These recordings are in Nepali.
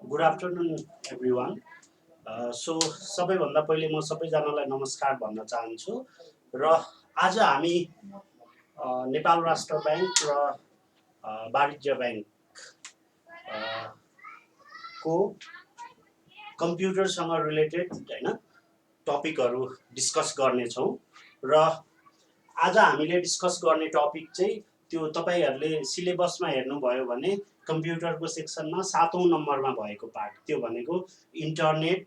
Good afternoon, everyone. सो सबैभन्दा पहिले म सबैजनालाई नमस्कार भन्न चाहन्छु र आज हामी नेपाल राष्ट्र ब्याङ्क र वाणिज्य ब्याङ्क को कम्प्युटरसँग रिलेटेड हैन टपिकहरू डिस्कस गर्नेछौँ र आज हामीले डिस्कस गर्ने टपिक चाहिँ त्यो तपाईहरूले सिलेबसमा हेर्नुभयो भने कम्प्युटरको सेक्सनमा 7औं नम्बरमा भएको पार्ट त्यो भनेको इन्टरनेट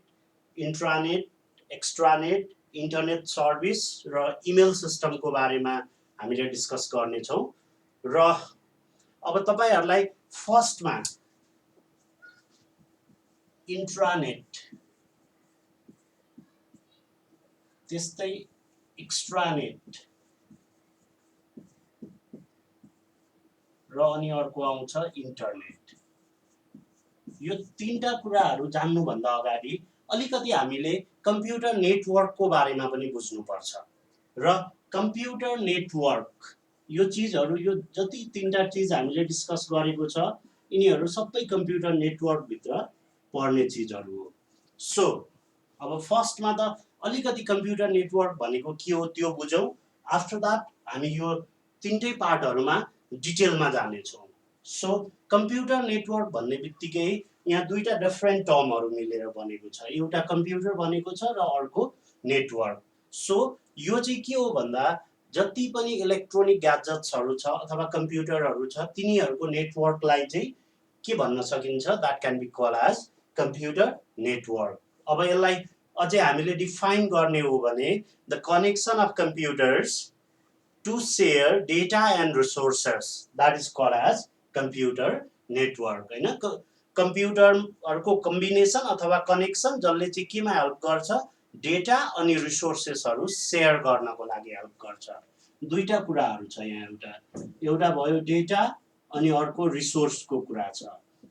इन्ट्रानेट एक्स्ट्रानेट इन्टरनेट सर्भिस र इमेल सिस्टमको बारेमा हामीले डिस्कस गर्नेछौँ र अब तपाईहरूलाई फर्स्टमा इन्ट्रानेट त्यस्तै एक्स्ट्रानेट र अनि अर्को आउँछ इन्टरनेट। यो तीनटा कुराहरू जान्नुभन्दा अगाडि अलिकति हामीले कम्प्युटर नेटवर्कको बारेमा पनि बुझ्नुपर्छ र कम्प्युटर नेटवर्क यो चिजहरू यो जति तीनटा चिज हामीले डिस्कस गरेको छ यिनीहरू सबै कम्प्युटर नेटवर्कभित्र पर्ने चिजहरू हो। सो अब फर्स्टमा त अलिकति कम्प्युटर नेटवर्क भनेको के हो त्यो बुझौँ। आफ्टर द्याट हामी यो तीनटै पार्टहरूमा डिटेलमा जानेछौँ। सो कम्प्युटर नेटवर्क भन्ने बित्तिकै यहाँ दुईटा डिफरेन्ट टर्महरू मिलेर बनेको छ, एउटा कम्प्युटर बनेको छ र अर्को नेटवर्क। सो यो चाहिँ के हो भन्दा जति पनि इलेक्ट्रोनिक ग्याजेट्सहरू छ अथवा कम्प्युटरहरू छ तिनीहरूको नेटवर्कलाई चाहिँ के भन्न सकिन्छ, that can be called as computer network. अब यसलाई अझै हामीले डिफाइन गर्ने हो भने the connection of computers to share data and resources, that is called as computer network हैन। कम्प्युटरहरुको कम्बिनेसन अथवा कनेक्सन जसले चाहिँ केमा हेल्प गर्छ, डेटा अनि रिसोर्सेसहरु शेयर गर्नको लागि हेल्प गर्छ। दुईटा कुराहरु छ यहाँ, एउटा भयो डेटा अनि अर्को रिसोर्सको कुरा छ।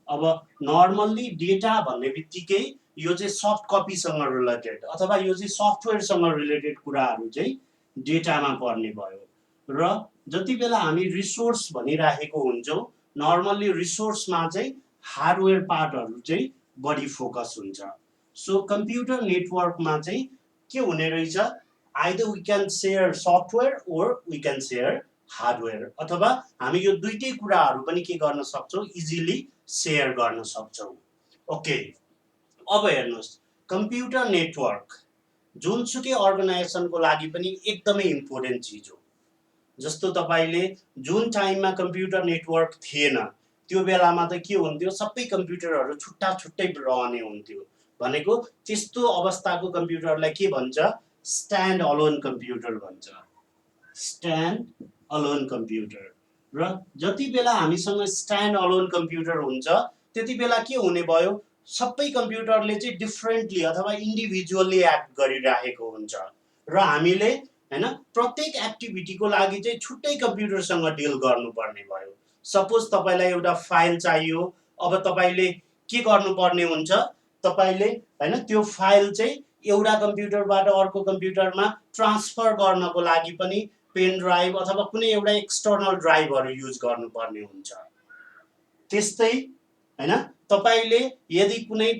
अब नर्मल्ली डेटा भन्ने बित्तिकै यो चाहिँ सफ्ट कपीसँग रिलेटेड अथवा यो चाहिँ सफ्टवेयरसँग रिलेटेड कुराहरु चाहिँ डेटामा पर्ने भयो र जति बेला हामी रिसोर्स भनिराखेको हुन्छौँ नर्मल्ली रिसोर्समा चाहिँ हार्डवेयर पार्टहरू चाहिँ बढी फोकस हुन्छ। सो कम्प्युटर नेटवर्कमा चाहिँ के हुने रहेछ, either we can share software or we can share hardware, अथवा हामी यो दुईटै कुराहरू पनि के गर्न सक्छौँ, इजिली सेयर गर्न सक्छौँ। ओके, अब हेर्नुहोस् कम्प्युटर नेटवर्क जुनसुकै अर्गनाइजेसनको लागि पनि एकदमै इम्पोर्टेन्ट चिज हो। जस्तो तपाईले जुन टाइममा कम्प्युटर नेटवर्क थिएन त्यो बेलामा त के हुन्थ्यो, सबै कम्प्युटरहरू छुट्टा छुट्टै रहने हुन्थ्यो। भनेको त्यस्तो अवस्थाको कम्प्युटरलाई के भन्छ, स्ट्यान्ड अलोन कम्प्युटर भन्छ, स्ट्यान्ड अलोन कम्प्युटर। र जति बेला हामीसँग स्ट्यान्ड अलोन कम्प्युटर हुन्छ त्यति बेला के हुने भयो, सबै कम्प्युटरले चाहिँ डिफरेन्टली अथवा इन्डिभिजुअली एक्ट गरिरहेको हुन्छ र हामीले हैन प्रत्येक एक्टिभिटीको लागि चाहिँ छुट्टै कम्प्युटरसँग डिल गर्नुपर्ने भयो। सपोज तपाईलाई एउटा फाइल चाहियो, अब तपाईले के गर्नुपर्ने हुन्छ, तपाईले हैन त्यो फाइल चाहिँ एउटा कम्प्युटरबाट अर्को कम्प्युटरमा ट्रान्सफर गर्नको लागि पनि पेन ड्राइभ अथवा कुनै एउटा एक्सटर्नल ड्राइभहरू युज गर्नुपर्ने हुन्छ। त्यस्तै हैन तपाईले यदि कुनै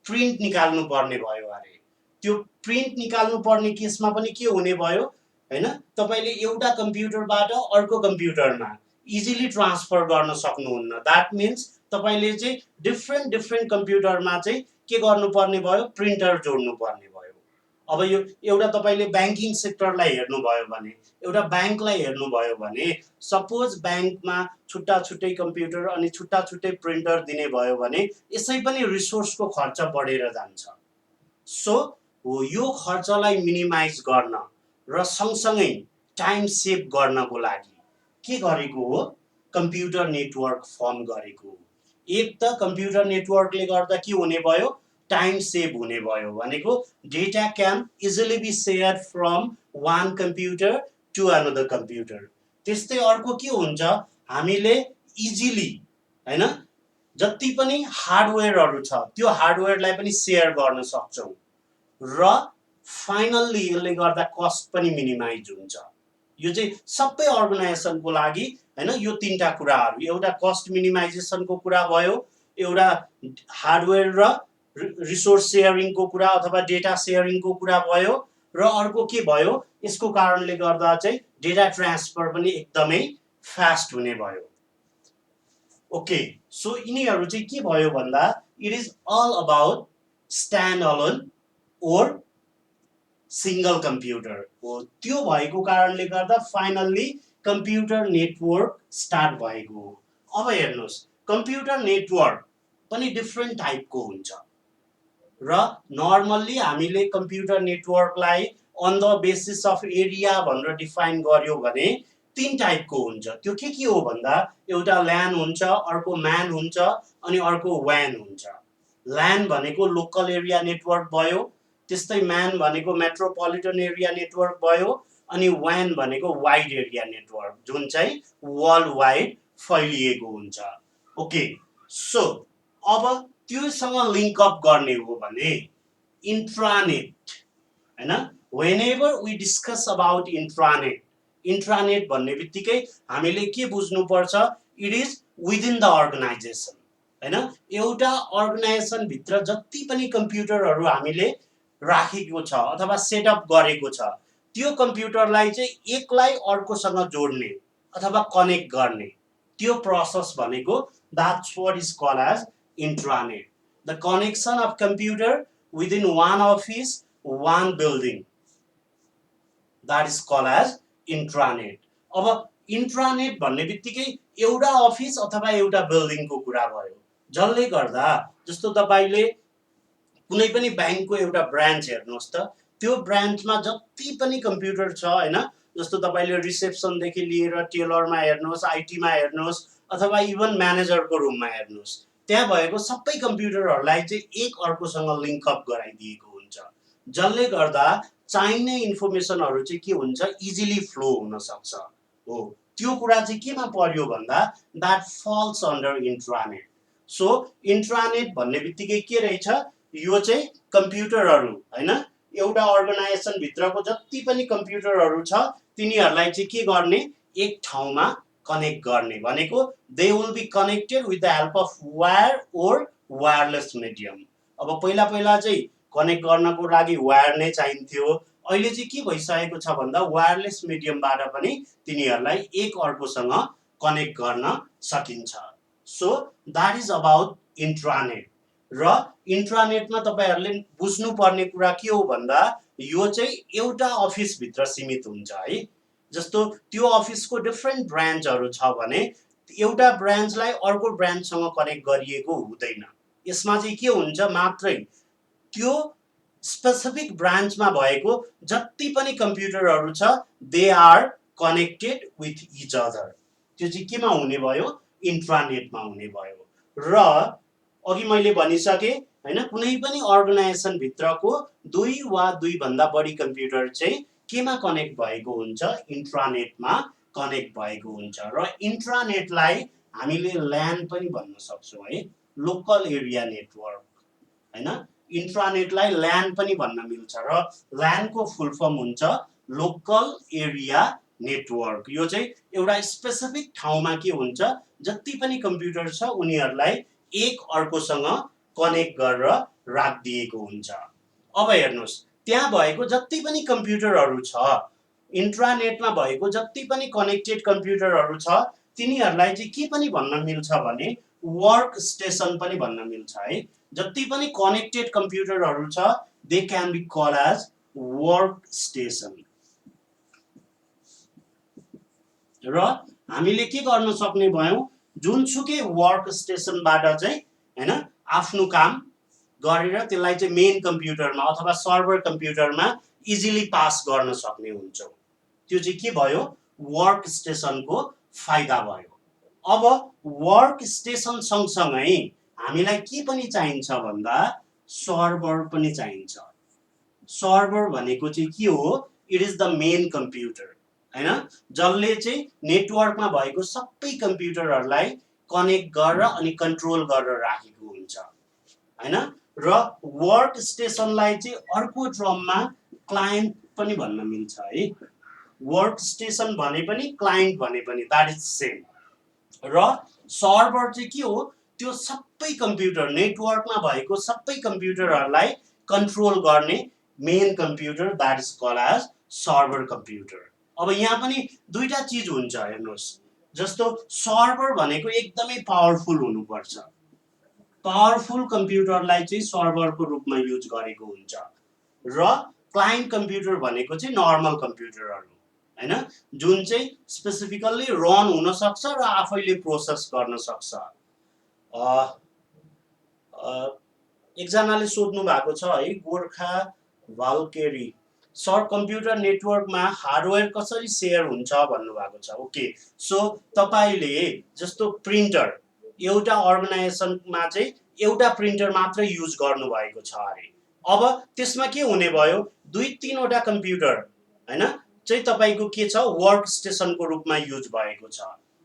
प्रिन्ट निकाल्नु पर्ने भयो अरे त्यो प्रिन्ट निकाल्नु पर्ने केसमा पनि के हुने भयो हैन, तपाईले एउटा कम्प्युटरबाट अर्को कम्प्युटरमा इजिली ट्रान्सफर गर्न सक्नुहुन्न। द्याट मिन्स तपाईले चाहिँ डिफरेन्ट कम्प्युटरमा चाहिँ के गर्नुपर्ने भयो, प्रिन्टर जोड्नु पर्ने भयो। अब यो एउटा तपाईले ब्याङ्किङ सेक्टरलाई हेर्नुभयो भने, एउटा ब्याङ्कलाई हेर्नुभयो भने सपोज ब्याङ्कमा छुट्टा छुट्टै कम्प्युटर अनि छुट्टा छुट्टै प्रिन्टर दिने भयो भने यसै पनि रिसोर्सको खर्च बढेर जान्छ। सो यो खर्चलाई मिनिमाइज गर्न र सँगसँगै टाइम सेभ गर्नको लागि के गरेको हो, कम्प्युटर नेटवर्क फर्म गरेको हो। एक त कम्प्युटर नेटवर्कले गर्दा के हुने भयो, टाइम सेभ हुने भयो, भनेको data can easily be share from one computer to another computer. त्यस्तै अर्को के हुन्छ, हामीले इजिली हैन जति पनि हार्डवेयरहरू छ त्यो हार्डवेयरलाई पनि सेयर गर्न सक्छौँ र फाइनल्ली यसले गर्दा कस्ट पनि मिनिमाइज हुन्छ। यो चाहिँ सबै अर्गनाइजेसनको लागि हैन यो तीनटा कुराहरू, एउटा कस्ट मिनिमाइजेसनको कुरा भयो, एउटा हार्डवेयर र रिसोर्स सेयरिङको कुरा अथवा डेटा सेयरिङको कुरा भयो र अर्को के भयो यसको कारणले गर्दा चाहिँ डेटा ट्रान्सफर पनि एकदमै फास्ट हुने भयो ओके सो यिनीहरू चाहिँ के भयो भन्दा it is all about stand alone or single computer हो त्यो भएको कारणले गर्दा फाइनल्ली कम्प्युटर नेटवर्क स्टार्ट भएको हो अब हेर्नुहोस् कम्प्युटर नेटवर्क पनि डिफ्रेन्ट टाइपको हुन्छ र नर्मल्ली हामीले कम्प्युटर नेटवर्कलाई on the basis of area भनेर डिफाइन गर्यो भने तीन टाइपको हुन्छ त्यो के हो भन्दा एउटा ल्यान हुन्छ अर्को म्यान हुन्छ अनि अर्को व्यान हुन्छ ल्यान भनेको लोकल एरिया नेटवर्क भयो त्यस्तै म्यान भनेको मेट्रोपोलिटन एरिया नेटवर्क भयो अनि व्यान भनेको वाइड एरिया नेटवर्क जुन चाहिँ वर्ल्ड वाइड फैलिएको हुन्छ ओके सो अब त्योसँग लिङ्क अप गर्ने हो भने इन्ट्रानेट हैन whenever we discuss about intranet भन्ने बित्तिकै हामीले के बुझ्नुपर्छ it is within the organisation हैन एउटा अर्गनाइजेसन भित्र जति पनि कम्प्युटरहरू हामीले राखेको छ अथवा सेटअप गरेको छ त्यो कम्प्युटरलाई चाहिँ एकलाई अर्कोसँग जोड्ने अथवा कनेक्ट गर्ने त्यो प्रोसेस भनेको that's what is called as intranet the connection of computer within one office one building that is called as intranet अब इन्ट्रानेट भन्ने बित्तिकै एउटा अफिस अथवा एउटा बिल्डिङको कुरा भयो जसले गर्दा जस्तो तपाईले कुनै पनि ब्याङ्कको एउटा ब्रान्च हेर्नुहोस् त त्यो ब्रान्चमा जति पनि कम्प्युटर छ हैन जस्तो तपाईले रिसेप्सन देखि लिएर टेलरमा हेर्नुहोस् आईटीमा हेर्नुहोस् अथवा इभन म्यानेजरको रुममा हेर्नुहोस् त्यहाँ भएको सबै कम्प्युटरहरूलाई चाहिँ एक अर्कोसँग लिङ्क अप गराइदिएको हुन्छ जसले गर्दा चाहिने इन्फर्मेसनहरू चाहिँ के हुन्छ इजिली फ्लो हुन सक्छ हो त्यो कुरा चाहिँ केमा पर्यो भन्दा दैट फल्स अन्डर इन्ट्रानेट सो इन्ट्रानेट भन्ने बित्तिकै के रहेछ यो चाहिँ कम्प्युटरहरू हैन एउटा अर्गनाइजेसन भित्रको जति पनि कम्प्युटरहरू छ तिनीहरूलाई चाहिँ के गर्ने एक ठाउँमा कनेक्ट गर्ने भनेको they will be connected with the help of wire or wireless medium अब पहिला पहिला चाहिँ कनेक्ट गर्नको लागि वायर नै चाहिन्थ्यो अहिले चाहिँ के भइसकेको छ भन्दा वायरलेस मिडियमबाट पनि तिनीहरूलाई एक अर्कोसँग कनेक्ट गर्न सकिन्छ सो दैट इज अबाउट इन्ट्रानेट र इन्ट्रानेटमा तपाईहरुले बुझ्नु पर्ने कुरा के हो भन्दा यो चाहिँ एउटा अफिस भित्र सीमित हुन्छ है जस्तो त्यो अफिसको डिफरेन्ट ब्रान्चहरू छ भने एउटा ब्रान्चलाई अर्को ब्रान्चसँग कनेक्ट गरिएको हुँदैन यसमा चाहिँ के हुन्छ मात्रै त्यो स्पेसिफिक ब्रान्चमा भएको जति पनि कम्प्युटरहरू छ they are connected with each other त्यो चाहिँ केमा हुने भयो इन्ट्रानेटमा हुने भयो र अघि मैले भनिसके हैन कुनै पनि अर्गनाइजेसन भित्रको दुई वा दुई भन्दा बढी कम्प्युटर चाहिँ केमा कनेक्ट भएको हुन्छ इन्ट्रानेटमा कनेक्ट भएको हुन्छ र इन्ट्रानेटलाई हामीले ल्यान पनि भन्न सक्छौं है लोकल एरिया नेटवर्क हैन इन्ट्रानेटलाई ल्यान पनि भन्न मिल्छ र ल्यान को फुल फर्म हुन्छ लोकल एरिया नेटवर्क यो चाहिँ एउटा स्पेसिफिक ठाउँमा के हुन्छ जति पनि कम्प्युटर छ उनीहरुलाई एक अर्कोसँग कनेक्ट गरेर राखिदिएको हुन्छ अब हेर्नुस् त्यहाँ भएको जति पनि कम्प्युटरहरू छ इन्ट्रानेटमा भएको जति पनि कनेक्टेड कम्प्युटरहरू छ तिनीहरुलाई चाहिँ के पनि भन्न मिल्छ भने वर्क स्टेसन पनि भन्न मिल्छ है जति पनि कनेक्टेड कम्प्युटरहरू छ they can be called as work station र हामीले के गर्न सक्ने भयौं जुनसुकै वर्क स्टेसनबाट चाहिँ हैन आफ्नो काम गरेर त्यसलाई चाहिँ मेन कम्प्युटरमा अथवा सर्भर कम्प्युटरमा इजिली पास गर्न सक्ने हुन्छौं त्यो चाहिँ के भयो वर्क स्टेसनको फाइदा भयो अब वर्क स्टेसन सँगसँगै हामीलाई के पनि चाहिन्छ भन्दा सर्भर पनि चाहिन्छ सर्भर भनेको चाहिँ के हो it is the main computer हैन जसले चाहिँ नेटवर्कमा भएको सबै कम्प्युटरहरूलाई कनेक्ट गरेर अनि कन्ट्रोल गरेर राखेको हुन्छ हैन र वर्क स्टेसनलाई चाहिँ अर्को टर्ममा क्लाइन्ट पनि भन्न मिल्छ है वर्क स्टेसन भने पनि क्लाइन्ट भने पनि दैट इज सेम र सर्भर चाहिँ के हो त्यो सबै कम्प्युटर नेटवर्कमा भएको सबै कम्प्युटरहरूलाई कन्ट्रोल गर्ने main computer that is called as server computer. अब यहाँ पनि दुईटा चिज हुन्छ हेर्नुहोस्, जस्तो सर्भर भनेको एकदमै पावरफुल हुनुपर्छ, पावरफुल कम्प्युटरलाई चाहिँ सर्भरको रूपमा युज गरेको हुन्छ, र क्लाइन्ट कम्प्युटर भनेको चाहिँ नर्मल कम्प्युटरहरू हैन, जुन चाहिँ स्पेसिफिकल्ली रन हुन सक्छ र आफैले प्रोसेस गर्न सक्छ। एकजनाले सोध्नु भएको छ है, गोर्खा भालकेरी सर कम्प्युटर नेटवर्कमा हार्डवेयर कसरी सेयर हुन्छ भन्नुभएको छ। ओके, सो तपाईले जस्तो प्रिन्टर एउटा अर्गनाइजेसनमा चाहिँ एउटा प्रिन्टर मात्र युज गर्नुभएको छ अरे, अब त्यसमा के हुने भयो, दुई तीनवटा कम्प्युटर हैन चाहिँ तपाईको के छ, वर्क स्टेसनको रूपमा युज भएको छ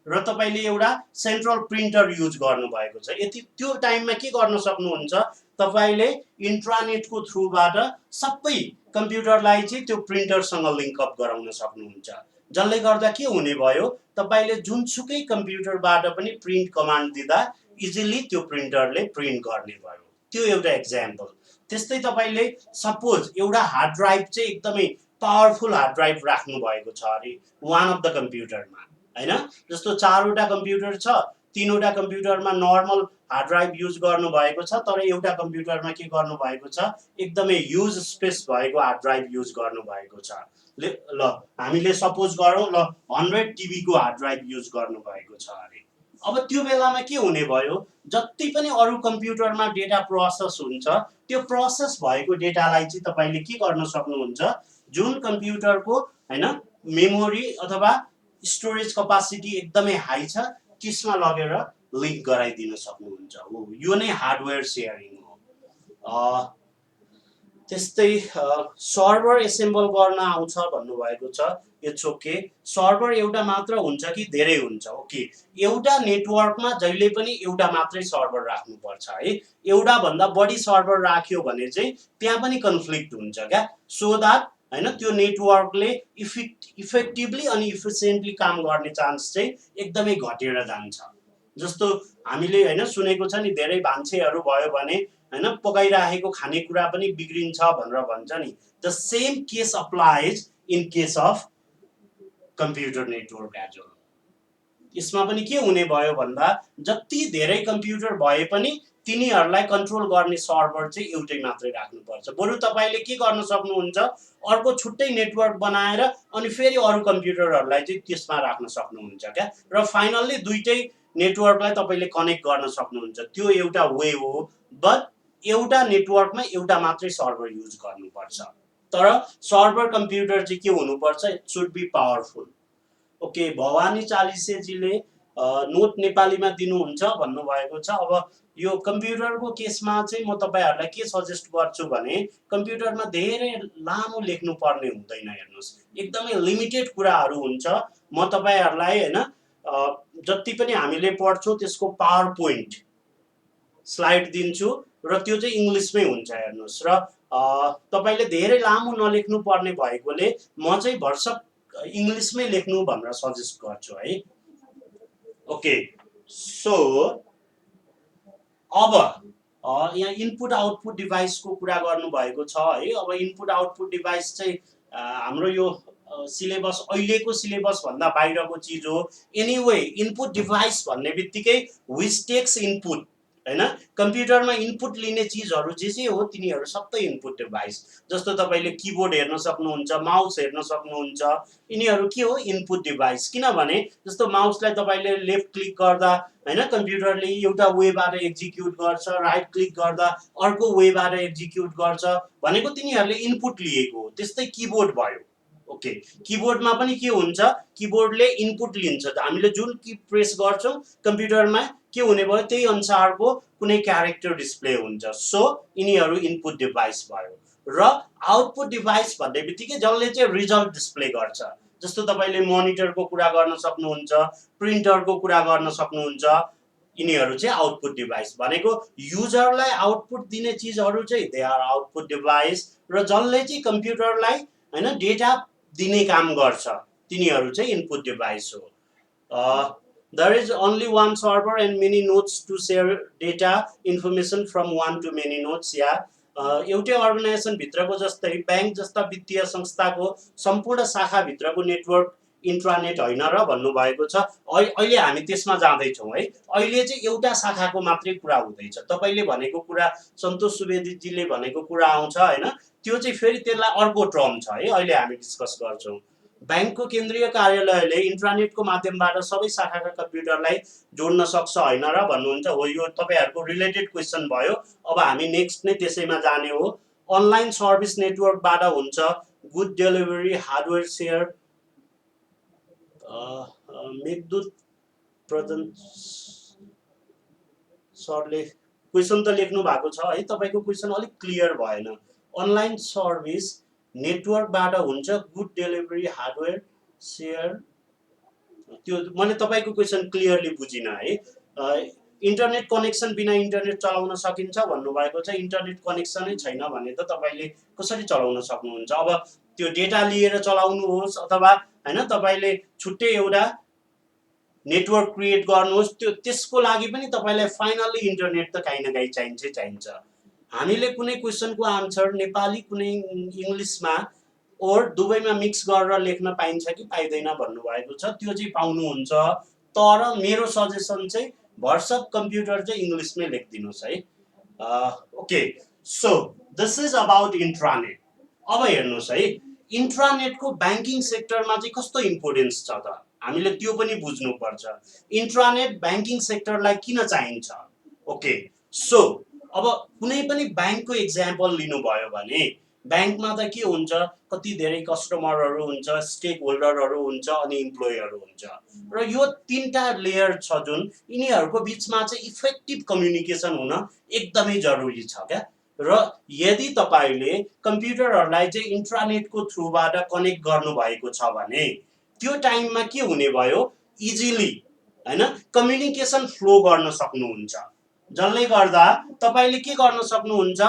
र तपाईले एउटा सेन्ट्रल प्रिन्टर युज गर्नुभएको छ। यति त्यो टाइममा के गर्न सक्नुहुन्छ, तपाईले इन्ट्रानेटको थ्रुबाट सबै कम्प्युटरलाई चाहिँ त्यो प्रिन्टरसँग लिङ्कअप गराउन सक्नुहुन्छ, जसले गर्दा के हुने भयो, तपाईले जुनसुकै कम्प्युटरबाट पनि प्रिन्ट कमान्ड दिँदा इजिली त्यो प्रिन्टरले प्रिन्ट गर्ने भयो। त्यो एउटा एक्जाम्पल। त्यस्तै तपाईले सपोज एउटा हार्ड ड्राइभ चाहिँ एकदमै पावरफुल हार्ड ड्राइभ राख्नु भएको छ अरे वान अफ द कम्प्युटरमा हैन, जस्तो चारवटा कम्प्युटर छ, तीनवटा कम्प्युटरमा नर्मल हार्ड ड्राइभ युज गर्नु भएको छ, तर एउटा कम्प्युटरमा के गर्नु भएको छ, एकदमै ह्युज स्पेस भएको हार्ड ड्राइभ युज गर्नु भएको छ। ल हामीले सपोज गरौँ ल 100 TB को हार्ड ड्राइभ युज गर्नु भएको छ अरे, अब त्यो बेलामा के हुने भयो, जति पनि अरू कम्प्युटरमा डेटा प्रोसेस हुन्छ त्यो प्रोसेस भएको डेटालाई चाहिँ तपाईले के गर्न सक्नुहुन्छ, जुन कम्प्युटरको हैन मेमोरी अथवा स्टोरेज कपासिटी एकदमै हाई छ त्यसमा लगेर लिङ्क गराइदिन सक्नुहुन्छ। हो, यो नै हार्डवेयर सेयरिङ हो। त्यस्तै सर्भर एसेम्बल गर्न आउँछ भन्नुभएको छ, इट्स ओके। सर्भर एउटा मात्र हुन्छ कि धेरै हुन्छ? ओके, एउटा नेटवर्कमा जहिले पनि एउटा मात्रै सर्भर राख्नुपर्छ है, एउटा भन्दा बढी सर्भर राख्यो भने चाहिँ त्यहाँ पनि कन्फ्लिक्ट हुन्छ क्या, सो द्याट हैन त्यो नेटवर्कले इफेक्टिभली अनि इफिसियन्टली काम गर्ने चान्स चाहिँ एकदमै घटेर जान्छ। जस्तो हामीले हैन सुनेको छ नि, धेरै भान्सेहरू भयो भने हैन पकाइराखेको खानेकुरा पनि बिग्रिन्छ भनेर भन्छ नि, the same case applies in case of computer network as well. यसमा पनि के हुने भयो भन्दा जति धेरै कम्प्युटर भए पनि तिनीहरूलाई कन्ट्रोल गर्ने सर्भर चाहिँ एउटै मात्रै राख्नुपर्छ, बरु तपाईले के गर्न सक्नुहुन्छ, अर्को छुट्टै नेटवर्क बनाएर अनि फेरि अरू कम्प्युटरहरूलाई चाहिँ त्यसमा राख्न सक्नुहुन्छ क्या, र फाइनल्ली दुईटै नेटवर्कलाई तपाईले कनेक्ट गर्न सक्नुहुन्छ। त्यो एउटा वे हो, बट एउटा नेटवर्कमा एउटा मात्रै सर्भर युज गर्नुपर्छ, तर सर्भर कम्प्युटर चाहिँ के हुनुपर्छ, it should be powerful. Okay, Bhawani चालिसेजीले नोट नेपालीमा दिनुहुन्छ भन्नुभएको छ। अब यो कम्प्युटरको केसमा चाहिँ म तपाईहरुलाई के सजेस्ट गर्छु भने कम्प्युटरमा धेरै लामो लेख्नु पर्ने हुँदैन, हेर्नुस् एकदमै लिमिटेड कुराहरू हुन्छ। म तपाईहरुलाई हैन जति पनि हामीले पढ्छौं त्यसको पावर पोइन्ट स्लाइड दिन्छु र त्यो चाहिँ इंग्लिशमै हुन्छ, हेर्नुस्, र तपाईले धेरै लामो नलेख्नु पर्ने भएकोले म चाहिँ भरसक इंग्लिशमै लेख्नु भनेर सजेस्ट गर्छु है। ओके, सो अब यहाँ इनपुट आउटपुट डिभाइसको कुरा गर्नु भएको छ है। अब इनपुट आउटपुट डिभाइस चाहिँ हाम्रो यो सिलेबस अहिलेको सिलेबस भन्दा बाहिरको चीज हो। एनीवे इनपुट डिभाइस भन्ने बित्तिकै व्हिच टेक्स इनपुट हैन, कम्प्युटरमा इनपुट लिने चीजहरु जे हो तिनीहरु सबै इनपुट डिभाइस। जस्तो तपाईले कीबोर्ड हेर्न सक्नुहुन्छ, माउस हेर्न सक्नुहुन्छ, यिनीहरु के हो इनपुट डिभाइस। किनभने जस्तो माउसलाई तपाईले लेफ्ट क्लिक गर्दा हैन कम्प्युटरले एउटा वेबाट एक्जिक्युट गर्छ, राइट क्लिक गर्दा अर्को वेबाट एक्जिक्युट गर्छ भनेको तिनीहरुले इनपुट लिएको हो। त्यस्तै कीबोर्ड भयो। ओके, कीबोर्डमा पनि के हुन्छ, कीबोर्डले इनपुट लिन्छ, हामीले जुन की प्रेस गर्छौं कम्प्युटरमा के हुने भयो त्यही अनुसारको कुनै क्यारेक्टर डिस्प्ले हुन्छ। सो यिनीहरु इनपुट डिभाइस भयो। र आउटपुट डिभाइस भन्ने बित्तिकै जसले चाहिँ रिजल्ट डिस्प्ले गर्छ, जस्तो तपाईले मोनिटरको कुरा गर्न सक्नुहुन्छ, प्रिन्टरको कुरा गर्न सक्नुहुन्छ, यिनीहरु चाहिँ आउटपुट डिभाइस भनेको युजरलाई आउटपुट दिने चीजहरु चाहिँ दे आर आउटपुट डिभाइस। र जसले चाहिँ कम्प्युटरलाई हैन डेटा दिने काम गर्छ तिनीहरु चाहिँ इनपुट डिभाइस हो। There is only one server and many nodes to share data information from one to many nodes. या एउटै अर्गनाइजेसन भित्रको जस्तै बैंक जस्ता वित्तीय संस्थाको सम्पूर्ण शाखा भित्रको नेटवर्क इन्ट्रानेट होइन र भन्नुभएको छ। अहिले हामी त्यसमा जाँदैछौँ है। अहिले चाहिँ एउटा शाखाको मात्रै कुरा हुँदैछ। तपाईँले भनेको कुरा, सन्तोष सुवेदीजीले भनेको कुरा आउँछ होइन, त्यो चाहिँ फेरि त्यसलाई अर्को टर्म छ है, अहिले हामी डिस्कस गर्छौँ। बैंकको केन्द्रीय कार्यालयले इन्ट्रानेटको माध्यमबाट सबै शाखाका कम्प्युटरलाई जोड्न सक्छ होइन र भन्नुहुन्छ। हो, यो तपाईँहरूको रिलेटेड क्वेसन भयो। अब हामी नेक्स्ट नै त्यसैमा जाने हो। अनलाइन सर्भिस नेटवर्कबाट हुन्छ। Good delivery hardware share. Meghdoot Pradhan सरले क्वेसन त लेख्नु भएको छ है, तपाईँको क्वेसन अलिक क्लियर भएन। अनलाइन सर्भिस नेटवर्कबाट हुन्छ गुड डेलिभरी हार्डवेयर सेयर। त्यो मैले तपाईँको क्वेसन क्लियरली बुझिनँ है। इन्टरनेट कनेक्सन बिना इन्टरनेट चलाउन सकिन्छ भन्नुभएको छ। इन्टरनेट कनेक्सनै छैन भने त तपाईँले कसरी चलाउन सक्नुहुन्छ? अब त्यो डेटा लिएर चलाउनुहोस् अथवा होइन, तपाईँले छुट्टै एउटा नेटवर्क क्रिएट गर्नुहोस्, त्यो त्यसको लागि पनि तपाईँलाई फाइनली इन्टरनेट त काहीँ न काहीँ चाहिन्छ। हामीले कुनै क्वेसनको आन्सर नेपाली कुनै इङ्ग्लिसमा ओर दुवैमा मिक्स गरेर लेख्न पाइन्छ कि पाइँदैन भन्नुभएको छ। त्यो चाहिँ पाउनुहुन्छ, तर मेरो सजेसन चाहिँ भर्सक कम्प्युटर चाहिँ इङ्ग्लिसमै लेखिदिनुहोस् है। Okay, so this is about intranet. अब हेर्नुहोस् है, इन्ट्रानेटको ब्याङ्किङ सेक्टरमा चाहिँ कस्तो इम्पोर्टेन्स छ त हामीले त्यो पनि बुझ्नुपर्छ। इन्ट्रानेट ब्याङ्किङ सेक्टरलाई किन चाहिन्छ? ओके, सो अब कुनै पनि ब्याङ्कको इक्जाम्पल लिनुभयो भने ब्याङ्कमा त के हुन्छ, कति धेरै कस्टमरहरू हुन्छ, स्टेक होल्डरहरू हुन्छ अनि इम्प्लोयरहरू हुन्छ र यो तीनटा लेयर छ जुन यिनीहरूको बिचमा चाहिँ इफेक्टिभ कम्युनिकेसन हुन एकदमै जरुरी छ क्या। र यदि तपाईँले कम्प्युटरहरूलाई चाहिँ इन्ट्रानेटको थ्रुबाट कनेक्ट गर्नुभएको छ भने त्यो टाइममा के हुने भयो, इजिली होइन कम्युनिकेसन फ्लो गर्न सक्नुहुन्छ। जसले गर्दा तपाईँले के गर्न सक्नुहुन्छ,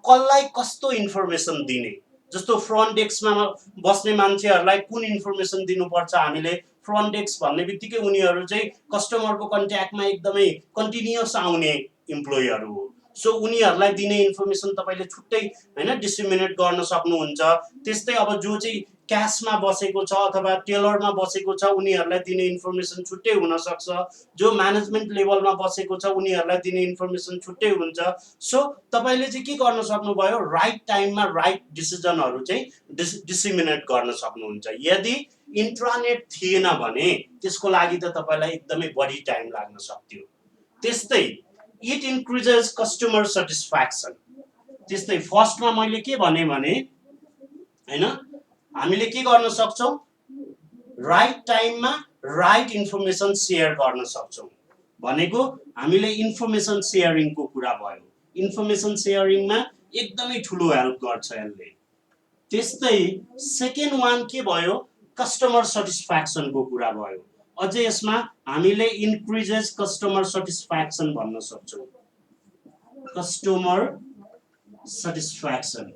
कसलाई कस्तो इन्फर्मेसन दिने, जस्तो फ्रन्ट डेस्कमा बस्ने मान्छेहरूलाई कुन इन्फर्मेसन दिनुपर्छ हामीले। फ्रन्ट डेस्क भन्ने बित्तिकै उनीहरू चाहिँ कस्टमरको कन्ट्याक्टमा एकदमै कन्टिन्युअस आउने इम्प्लोयहरू हो। सो उनीहरूलाई दिने इन्फर्मेसन तपाईँले छुट्टै होइन डिस्ट्रिमिनेट गर्न सक्नुहुन्छ। त्यस्तै अब जो चाहिँ क्यासमा बसेको छ अथवा टेलरमा बसेको छ उनीहरूलाई दिने इन्फर्मेसन छुट्टै हुनसक्छ। जो म्यानेजमेन्ट लेभलमा बसेको छ उनीहरूलाई दिने इन्फर्मेसन छुट्टै हुन्छ। सो तपाईँले चाहिँ के गर्न सक्नुभयो, राइट टाइममा राइट डिसिजनहरू चाहिँ डिसिमिनेट गर्न सक्नुहुन्छ। यदि इन्ट्रानेट थिएन भने त्यसको लागि त तपाईँलाई एकदमै बढी टाइम लाग्न सक्थ्यो। त्यस्तै इट इन्क्रिजेस कस्टमर सेटिस्फ्याक्सन। त्यस्तै फर्स्टमा मैले के भने होइन, हामीले के गर्न सक्छौँ, राइट टाइममा राइट इन्फर्मेसन सेयर गर्न सक्छौँ भनेको हामीले इन्फर्मेसन सेयरिङको कुरा भयो। इन्फर्मेसन सेयरिङमा एकदमै ठुलो हेल्प गर्छ यसले। त्यस्तै सेकेन्ड वान के भयो, कस्टमर सेटिस्फ्याक्सनको कुरा भयो। अझै यसमा हामीले इन्क्रिजेस कस्टमर सेटिस्फ्याक्सन भन्न सक्छौँ। Customer satisfaction.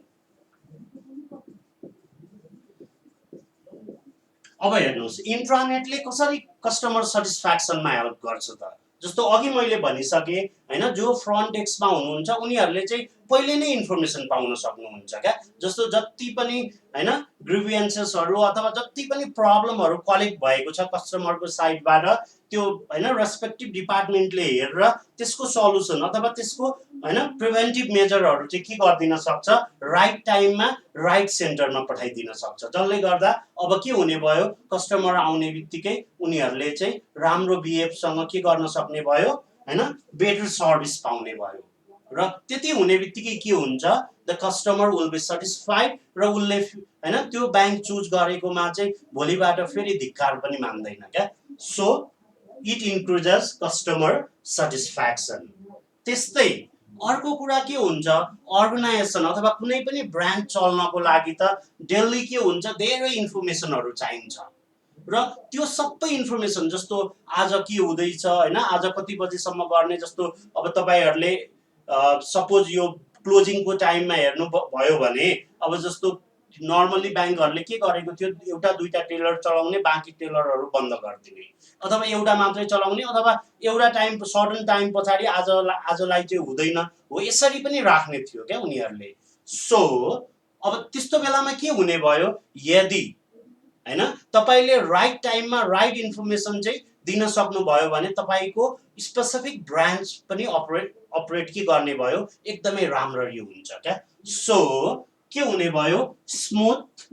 अब हेर्नुहोस् इन्ट्रानेटले कसरी कस्टमर सेटिस्फ्याक्सनमा हेल्प गर्छ त। जस्तो अघि मैले भनिसकेँ होइन, जो फ्रन्ट डेस्कमा हुनुहुन्छ उनीहरूले चाहिँ पहिले नै इन्फर्मेसन पाउन सक्नुहुन्छ क्या। जस्तो जति पनि होइन ग्रिभियन्सेसहरू अथवा जति पनि प्रब्लमहरू कलेक्ट भएको छ कस्टमरको साइडबाट त्यो होइन रेस्पेक्टिभ डिपार्टमेन्टले हेरेर त्यसको सल्युसन अथवा त्यसको होइन प्रिभेन्टिभ मेजरहरू चाहिँ के गरिदिन सक्छ, राइट टाइममा राइट सेन्टरमा पठाइदिन सक्छ। जसले गर्दा अब के हुने भयो, कस्टमर आउने बित्तिकै उनीहरूले चाहिँ राम्रो बिहेभसँग के गर्न सक्ने भयो होइन, बेटर सर्भिस पाउने भयो। र त्यति हुने बित्तिकै के हुन्छ, the customer will be satisfied र उसले होइन त्यो ब्याङ्क चुज गरेकोमा चाहिँ भोलिबाट फेरि धिक्कार पनि मान्दैन क्या। So it increases customer satisfaction. त्यस्तै अर्को कुरा के हुन्छ, अर्गनाइजेसन अथवा कुनै पनि ब्रान्ड चल्नको लागि त डेली के हुन्छ, धेरै इन्फर्मेसनहरू चाहिन्छ र त्यो सबै इन्फर्मेसन जस्तो आज के हुँदैछ होइन, आज कति बजीसम्म गर्ने, जस्तो अब तपाईँहरूले सपोज यो क्लोजिङको टाइममा हेर्नु भयो भने अब जस्तो नर्मली ब्याङ्कहरूले के गरेको थियो, एउटा दुईटा टेलर चलाउने, बाँकी टेलरहरू बन्द गरिदिने, अथवा एउटा मात्रै चलाउने, अथवा एउटा टाइम सर्टन टाइम पछाडि आजलाई चाहिँ हुँदैन हो, यसरी पनि राख्ने थियो क्या उनीहरूले। सो अब त्यस्तो बेलामा के हुने भयो, यदि हैन तपाईले राइट टाइममा राइट इन्फर्मेसन चाहिँ दिन सक्नुभयो भने तपाईको स्पेसिफिक ब्रान्च पनि अपरेट के गर्ने भयो, एकदमै राम्ररी हुन्छ क्या। सो के हुने भयो, स्मुथ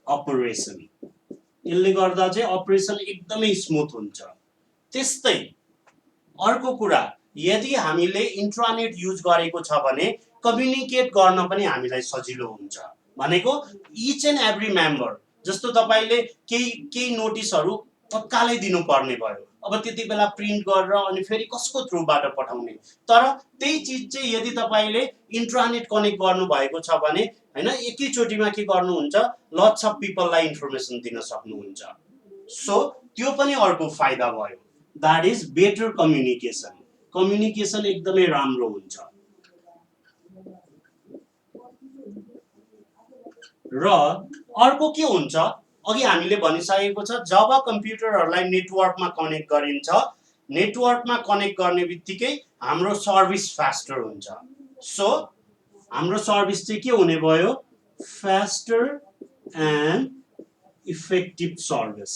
अपरेसन, यसले गर्दा चाहिँ अपरेसन एकदमै स्मुथ हुन्छ। त्यस्तै अर्को कुरा, यदि हामीले इन्ट्रानेट युज गरेको छ भने कम्युनिकेट गर्न पनि हामीलाई सजिलो हुन्छ। भनेको इच एन्ड एभ्री मेम्बर, जस्तो तपाईले केही नोटिसहरू तत्कालै दिनुपर्ने भयो, अब त्यति बेला प्रिन्ट गरेर अनि फेरि कसको थ्रुबाट पठाउने, तर त्यही चिज चाहिँ यदि तपाईले इन्ट्रानेट कनेक्ट गर्नु भएको छ भने हैन एकैचोटिमा के गर्नुहुन्छ, लट्स अफ पिपललाई इन्फर्मेसन दिन सक्नुहुन्छ। सो त्यो पनि अर्को फाइदा भयो, that is better communication. Communication एकदमै राम्रो हुन्छ। र अर्को के हुन्छ, अघि हामीले भनिसकेको छ, जब कम्प्युटरहरूलाई नेटवर्कमा कनेक्ट गरिन्छ, नेटवर्कमा कनेक्ट गर्ने बित्तिकै हाम्रो सर्भिस फास्टर हुन्छ। सो हाम्रो सर्भिस चाहिँ के हुने भयो, फास्टर एन्ड इफेक्टिभ सर्भिस।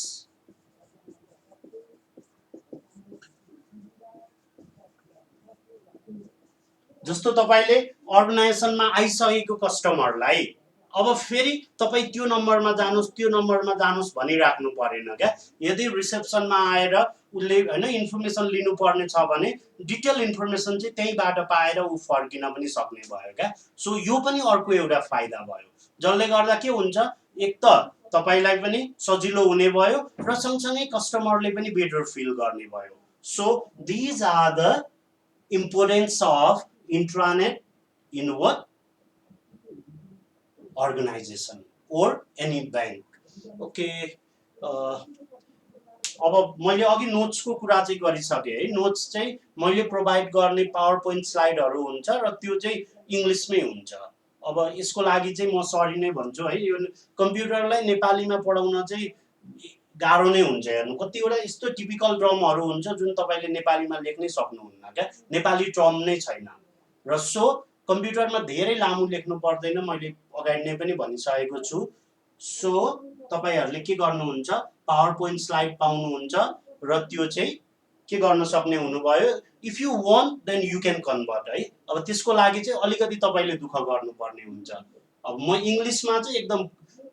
जस्तो तपाईले अर्गनाइजेसनमा आइसकेको कस्टमरलाई अब फेरि तपाईँ त्यो नम्बरमा जानुहोस् त्यो नम्बरमा जानुहोस् भनिराख्नु परेन क्या। यदि रिसेप्सनमा आएर उसले हैन इन्फर्मेसन लिनुपर्ने छ भने डिटेल इन्फर्मेसन चाहिँ त्यहीबाट पाएर ऊ फर्किन पनि सक्ने भयो क्या। सो यो पनि अर्को एउटा फाइदा भयो, जसले गर्दा के हुन्छ, एक त तपाईलाई पनि सजिलो हुने भयो र सँगसँगै कस्टमरले पनि बेटर फिल गर्ने भयो। So these are the importance of intranet in what organization or any bank। Okay, अब मैले अघि नोट्सको कुरा चाहिँ गरिसकेँ है। नोट्स चाहिँ मैले प्रोभाइड गर्ने पावर पोइन्ट स्लाइडहरू हुन्छ र त्यो चाहिँ इङ्ग्लिसमै हुन्छ। अब यसको लागि चाहिँ म सरी नै भन्छु है, यो कम्प्युटरलाई नेपालीमा पढाउन चाहिँ गाह्रो नै हुन्छ। हेर्नु कतिवटा यस्तो टिपिकल टर्महरू हुन्छ जुन तपाईँले नेपालीमा लेख्नै सक्नुहुन्न क्या, नेपाली टर्म नै छैन। र सो कम्प्युटरमा धेरै लामो लेख्नु पर्दैन, मैले अगाडि नै पनि भनिसकेको छु। सो तपाईहरूले के गर्नुहुन्छ, पावर पोइन्ट स्लाइड पाउनुहुन्छ र त्यो चाहिँ के गर्न सक्ने हुनुभयो। If you want then you can convert है। अब त्यसको लागि चाहिँ अलिकति तपाईँले दुःख गर्नुपर्ने हुन्छ। अब म इङ्ग्लिसमा चाहिँ एकदम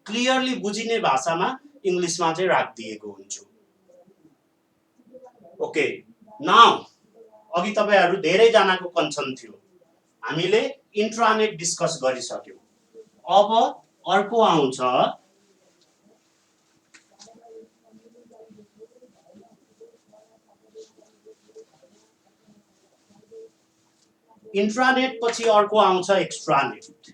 क्लियरली बुझिने भाषामा इङ्ग्लिसमा चाहिँ राखिदिएको हुन्छु। ओके, नाउ अघि तपाईँहरू धेरैजनाको कन्सर्न थियो, हामीले इन्ट्रानेट डिस्कस गरिसक्यौँ। अब अर्को आउँछ इन्ट्रानेट पछि अर्को आउँछ एक्स्ट्रानेट।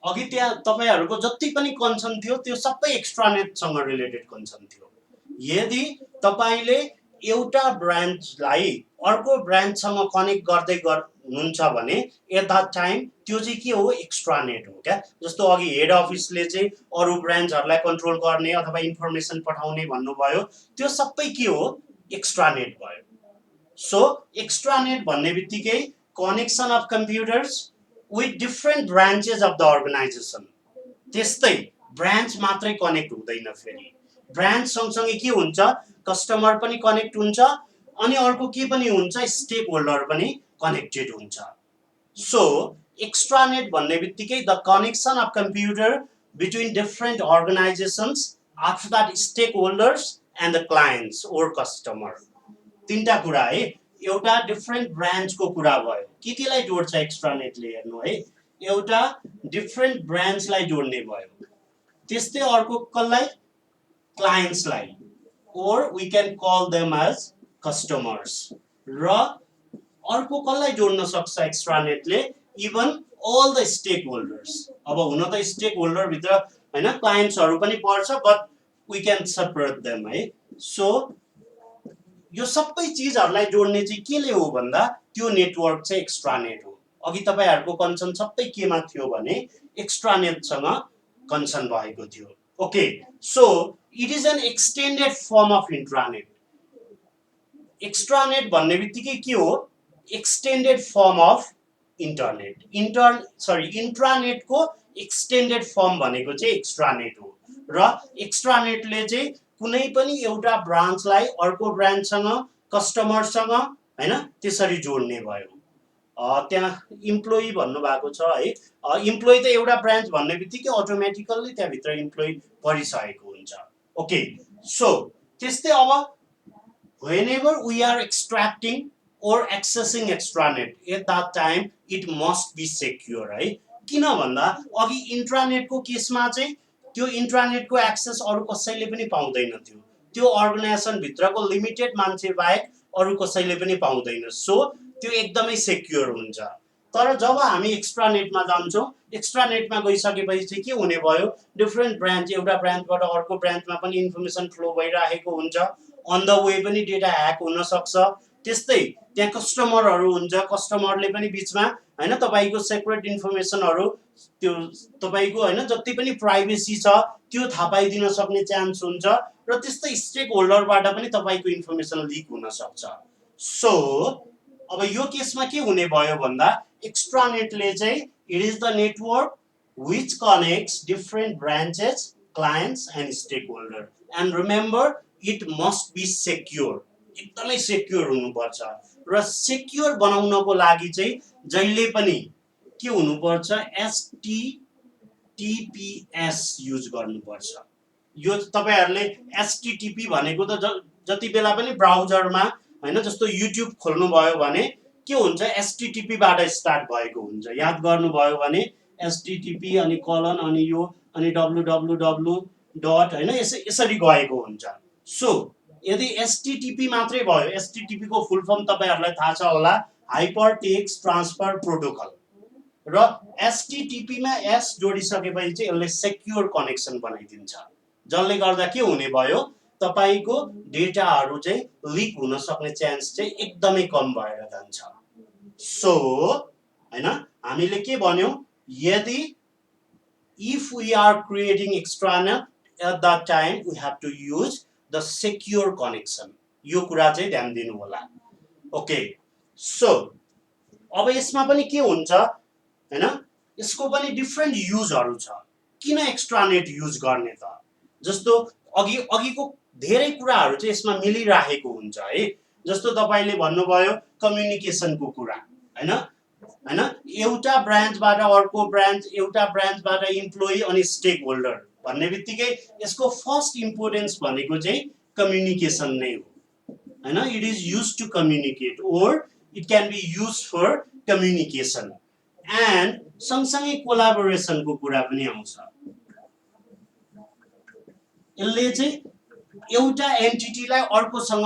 अघि त्यहाँ तपाईहरूको जति पनि कन्सर्न थियो त्यो सबै एक्स्ट्रानेटसँग रिलेटेड कन्सर्न थियो। यदि तपाईले एउटा ब्रान्चलाई अर्को ब्रान्चसँग कनेक्ट गर्दै हुनुहुन्छ भने एट दैट टाइम त्यो चाहिँ के हो, एक्स्ट्रानेट हो क्या। जस्तो अघि हेड अफिसले चाहिँ अरू ब्रान्चहरूलाई कन्ट्रोल गर्ने अथवा इन्फर्मेसन पठाउने भन्नुभयो, त्यो सबै के हो, एक्स्ट्रानेट भयो। सो एक्स्ट्रानेट भन्ने बित्तिकै connection of computers with different branches of the organisation. त्यस्तै ब्रान्च मात्रै कनेक्ट हुँदैन, फेरि ब्रान्च सँगसँगै के हुन्छ, कस्टमर पनि कनेक्ट हुन्छ अनि अर्को के पनि हुन्छ, स्टेक होल्डर पनि कनेक्टेड हुन्छ। सो एक्स्ट्रानेट भन्ने बित्तिकै the connection of computer between different organisations after that stakeholders and the clients or customer. तीनटा कुरा है, एउटा डिफ्रेन्ट ब्रान्चको कुरा भयो, केलाई जोड्छ एक्स्ट्रानेटले, हेर्नु है, एउटा डिफ्रेन्ट ब्रान्चलाई जोड्ने भयो, त्यस्तै अर्को कसलाई, क्लायन्ट्सलाई, or we can call them as customers. र अर्को कसलाई जोड्न सक्छ एक्स्ट्रानेटले, even all the stakeholders. अब हुन त स्टेक होल्डर भित्र हैन क्लायन्ट्सहरू पनि पर्छ, but we can separate them है। सो यो सबै चीजहरुलाई जोड्ने चाहिँ केले हो भन्दा त्यो नेटवर्क चाहिँ एक्स्ट्रानेट हो। अघि तपाईहरुको कन्सर्न सबै केमा थियो भने एक्स्ट्रानेटसँग कन्सर्न भएको थियो। Okay, so it is an extended form of intranet. Extranet भन्ने बित्तिकै के हो? Extended form of internet. इन्ट्रानेटको एक्सटेन्डेड फर्म भनेको चाहिँ एक्स्ट्रानेट हो र एक्स्ट्रानेटले चाहिँ कुनै पनि एउटा ब्रान्चलाई अर्को ब्रान्चसँग कस्टमरसँग हैन त्यसरी जोड्ने भयो। त्यहाँ इम्प्लोइ भन्नु भएको छ है। इम्प्लोइ त एउटा ब्रान्च भन्ने बित्तिकै अटोमेटिकल्ली त्यहाँभित्र इम्प्लोइ परिसकेको हुन्छ। ओके, सो त्यस्तै अब whenever we are extracting or accessing extranet at that time it must be secure है। किन भन्दा अघि इन्ट्रानेटको केसमा चाहिँ त्यो इन्ट्रानेटको एक्सेस अरु कसैले पनि पाउँदैन थियो। त्यो अर्गनाइजेसन भित्रको लिमिटेड मान्छे बाहेक अरु कसैले पनि पाउँदैन। सो त्यो एकदमै सेक्युर हुन्छ। तर जब हामी एक्स्ट्रानेटमा जान्छौं, एक्स्ट्रानेटमा गइसकेपछि चाहिँ के हुने भयो? डिफरेन्ट ब्रान्च, एउटा ब्रान्चबाट अर्को ब्रान्चमा पनि इन्फर्मेसन फ्लो भइरहेको हुन्छ। अन द वे पनि डेटा ह्याक हुन सक्छ। त्यस्तै त्यहाँ कस्टमरहरु हुन्छ, कस्टमरले पनि बीचमा हैन तपाईको सिक्रेट इन्फर्मेसनहरु त्यो तपाईको हैन जति पनि प्राइभेसी छ त्यो थाहा पाइदिन सक्ने चान्स हुन्छ र त्यस्तै स्टेक होल्डरबाट पनि तपाईको इन्फर्मेसन लिक हुन सक्छ। सो अब यो केसमा के हुने भयो भन्दा एक्स्ट्रानेटले चाहिँ it is the network which connects different branches, clients and stakeholder, and remember it must be secure। एकदमै सेक्युर हुनुपर्छ र सेक्युर बनाउनको लागि चाहिँ जहिले पनि के हुनुपर्छ? HTTPS युज गर्नुपर्छ। यो तपाईहरुले HTTP भनेको त जति बेला पनि ब्राउजरमा हैन जस्तो युट्युब खोल्नु भयो भने के हुन्छ? HTTP बाट स्टार्ट भएको हुन्छ। याद गर्नु भयो भने HTTP अनि कलन अनि यो अनि www डट हैन यसरी गएको हुन्छ। सो यदि HTTP मात्रै भयो, HTTP को फुल फर्म तपाईहरुलाई थाहा छ होला, हाइपर टेक्स्ट ट्रान्सफर प्रोटोकल। र HTTP मा S जोडिसकेपछि चाहिँ यसले सेक्युर कनेक्सन बनाइदिन्छ। जसले गर्दा के हुने भयो? तपाईको डेटाहरु चाहिँ लिक हुन सक्ने चान्स चाहिँ एकदमै कम भएर जान्छ। सो हैन हामीले के भन्यौ? यदि if we are creating extranet at that time we have to use the secure connection। यो कुरा चाहिँ ध्यान दिनु होला। ओके, सो अब यसमा पनि के हुन्छ हैन? यसको पनि डिफरेन्ट युजहरु छ। किन एक्स्ट्रानेट युज गर्ने त? जस्तो अघिको धेरै कुराहरु चाहिँ यसमा मिलिरहेको हुन्छ है। जस्तो तपाईले भन्नुभयो कम्युनिकेसनको कुरा हैन हैन एउटा ब्रान्चबाट अर्को ब्रान्च, एउटा ब्रान्चबाट इम्प्लोइ अनि स्टेक होल्डर भन्ने बित्तिकै यसको फर्स्ट इम्पोर्टेन्स भनेको चाहिँ कम्युनिकेसन नै हो हैन। It is used to communicate or it can be used for communication and सँगसँगै कोलाबोरेसनको कुरा पनि आउँछ। यसले चाहिँ एउटा एन्टिटीलाई अर्कोसँग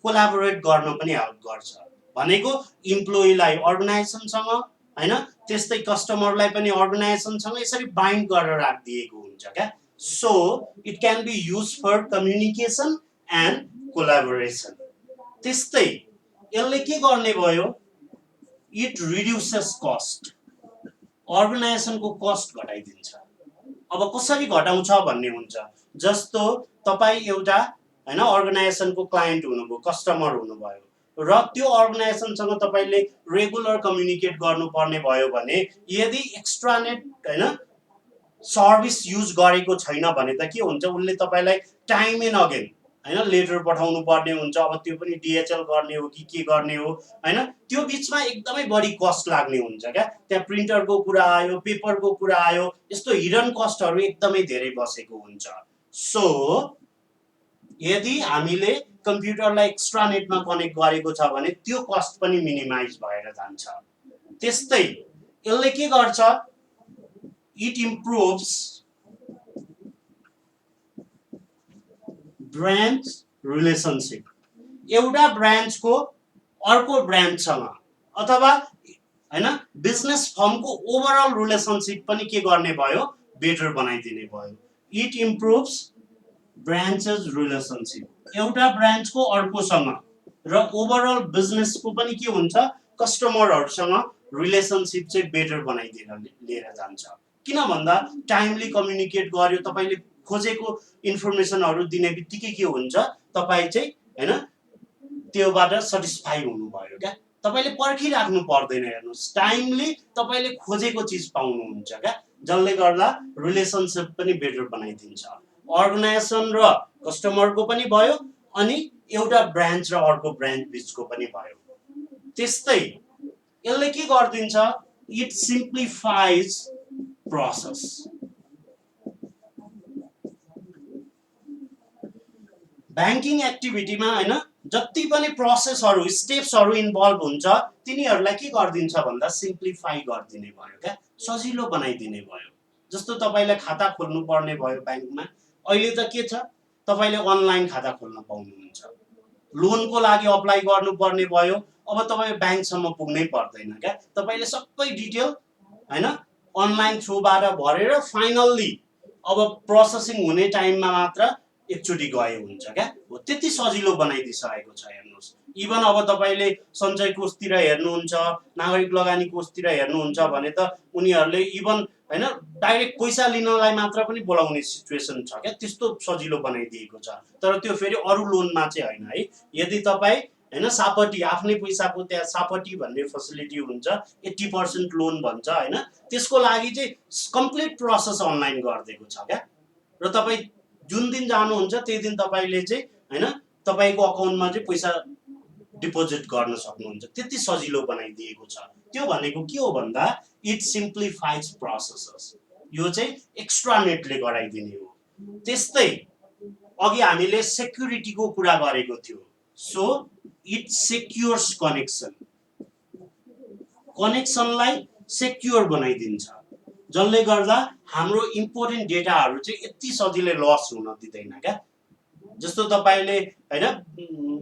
कोलाबोरेट गर्न पनि हेल्प गर्छ। भनेको इम्प्लोइलाई अर्गनाइजेसनसँग हैन त्यस्तै कस्टमरलाई पनि अर्गनाइजेसनसँग यसरी बाइन्ड गरेर राखिदिएको हुन्छ क्या। So it can be used for communication and collaboration. त्यस्तै यसले के गर्ने भयो? It reduces cost. अर्गनाइजेसनको कस्ट घटाइदिन्छ। अब कसरी घटाउँछ भन्ने हुन्छ। जस्तो तपाई एउटा हैन अर्गनाइजेसनको क्लाइन्ट हुनुभयो, कस्टमर हुनुभयो र त्यो अर्गनाइजेसनसँग तपाईले रेगुलर कम्युनिकेट गर्नुपर्ने भयो भने यदि एक्स्ट्रानेट हैन सर्भिस युज गरेको छैन भने त के हुन्छ? उनले तपाईलाई टाइम एन्ड अगेन हैन लेटर पठाउनु पर्ने हुन्छ। अब त्यो पनि DHL गर्ने हो कि के गर्ने हो हैन, त्यो बीचमा एकदमै बढी कस्ट लाग्ने हुन्छ क्या। त्यहाँ प्रिन्टरको कुरा आयो, पेपरको कुरा आयो, यस्तो हिडन कस्टहरु एकदमै धेरै बसेको हुन्छ। सो यदि हामीले कम्प्युटरलाई एक्स्ट्रानेटमा कनेक्ट गरेको छ भने त्यो कस्ट पनि मिनिमाइज भएर जान्छ। त्यस्तै यसले के गर्छ? It improves branch relationship. एउटा ब्रान्चको अर्को ब्रान्चसँग अथवा हैन बिजनेस फर्मको ओभरअल रिलेसनशिप पनि के गर्ने भयो? बेटर बनाइदिने भयो। It improves branches relationship. एउटा ब्रान्चको अर्कोसँग र ओभरअल बिजनेसको पनि के हुन्छ, कस्टमरहरूसँग रिलेसनसिप चाहिँ बेटर बनाइदिएर लिएर जान्छ। किन भन्दा टाइमली कम्युनिकेट गर्यो, तपाईले खोजेको इन्फर्मेसनहरू दिने बित्तिकै के हुन्छ, तपाईँ चाहिँ हैन त्योबाट सटिस्फाई हुनुभयो क्या। तपाईले पर्खिराख्नु पर्दैन, हेर्नुहोस् टाइमली तपाईले खोजेको चिज पाउनुहुन्छ क्या, जसले गर्दा रिलेसनसिप पनि बेटर बनाइदिन्छ, अर्गनाइजेसन र कस्टमरको पनि भयो, अनि एउटा ब्रान्च र अर्को ब्रान्च बिचको पनि भयो। त्यस्तै यसले के गर्दिन्छ, इट सिम्प्लिफाइज प्रोसेस। ब्याङ्किङ एक्टिभिटीमा हैन जति पनि प्रोसेसहरू स्टेप्सहरू इन्भल्भ हुन्छ तिनीहरूलाई के गरिदिन्छ भन्दा सिम्प्लिफाई गरिदिने भयो क्या, सजिलो बनाइदिने भयो। जस्तो तपाईँलाई खाता खोल्नु पर्ने भयो ब्याङ्कमा, अहिले त के छ, तपाईँले अनलाइन खाता खोल्न पाउनुहुन्छ। लोनको लागि अप्लाई गर्नुपर्ने भयो, अब तपाईँ ब्याङ्कसम्म पुग्नै पर्दैन क्या, तपाईँले सबै डिटेल हैन अनलाइन थ्रुबाट भरेर फाइनल्ली अब प्रोसेसिङ हुने टाइममा मात्र एकचोटि गए हुन्छ क्या। हो त्यति सजिलो बनाइदिइसकेको छ, हेर्नुहोस्। इभन अब तपाईँले सञ्चय कोषतिर हेर्नुहुन्छ, नागरिक लगानी कोषतिर हेर्नुहुन्छ भने त उनीहरूले इभन हैन डाइरेक्ट पैसा लिनलाई मात्र पनि बोलाउने सिचुएसन छ क्या, त्यस्तो सजिलो बनाइदिएको छ। तर त्यो फेरि अरू लोनमा चाहिँ होइन है। यदि तपाईँ हैन सापटी आफ्नै पैसाको त्यहाँ सापटी भन्ने फेसिलिटी हुन्छ, 80% लोन भन्छ हैन, त्यसको लागि चाहिँ कम्प्लिट प्रोसेस अनलाइन गरिदिएको छ क्या। र तपाईँ जुन दिन जानुहुन्छ त्यही दिन तपाईँले चाहिँ हैन तपाईँको अकाउन्टमा चाहिँ पैसा डिपोजिट गर्न सक्नुहुन्छ, त्यति सजिलो बनाइदिएको छ। त्यो भनेको के हो भन्दा इट सिम्प्लिफाइज प्रोसेसेस, यो चाहिँ एक्स्ट्रानेटले गराइदिने हो। त्यस्तै अघि हामीले सेक्युरिटीको कुरा गरेको थियो, सो इट सेक्युर्स कनेक्सन, कनेक्सनलाई सेक्युर बनाइदिन्छ, जसले गर्दा हाम्रो इम्पोर्टेन्ट डेटाहरू चाहिँ यति सजिलै लस हुन दिँदैन क्या। जस्तो तपाईँले हैन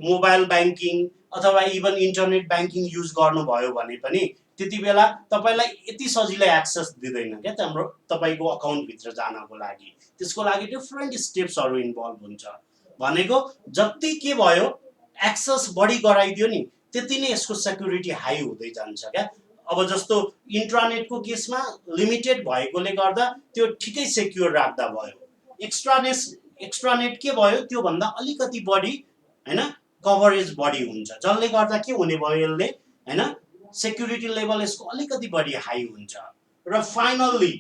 मोबाइल ब्याङ्किङ अथवा इभन इन्टरनेट ब्याङ्किङ युज गर्नुभयो भने पनि त्यति बेला तपाईँलाई यति सजिलै एक्सेस दिँदैन क्या हाम्रो तपाईँको अकाउन्टभित्र जानको लागि। त्यसको लागि डिफ्रेन्ट स्टेप्सहरू इन्भल्भ हुन्छ। भनेको जति के भयो एक्सेस बढी गराइदियो नि त्यति नै यसको सेक्युरिटी हाई हुँदै जान्छ क्या। अब जस्तो इन्ट्रानेटको केसमा लिमिटेड भएकोले गर्दा त्यो ठिकै सेक्युर राख्दा भयो। एक्स्ट्रानेट के भयो, त्यो भन्दा अलिकति बढी हैन कभरेज बढी हुन्छ, जसले गर्दा के हुने भयो, यसले हैन सेक्युरिटी लेभल यसको अलिकति बढी हाई हुन्छ। र फाइनल्ली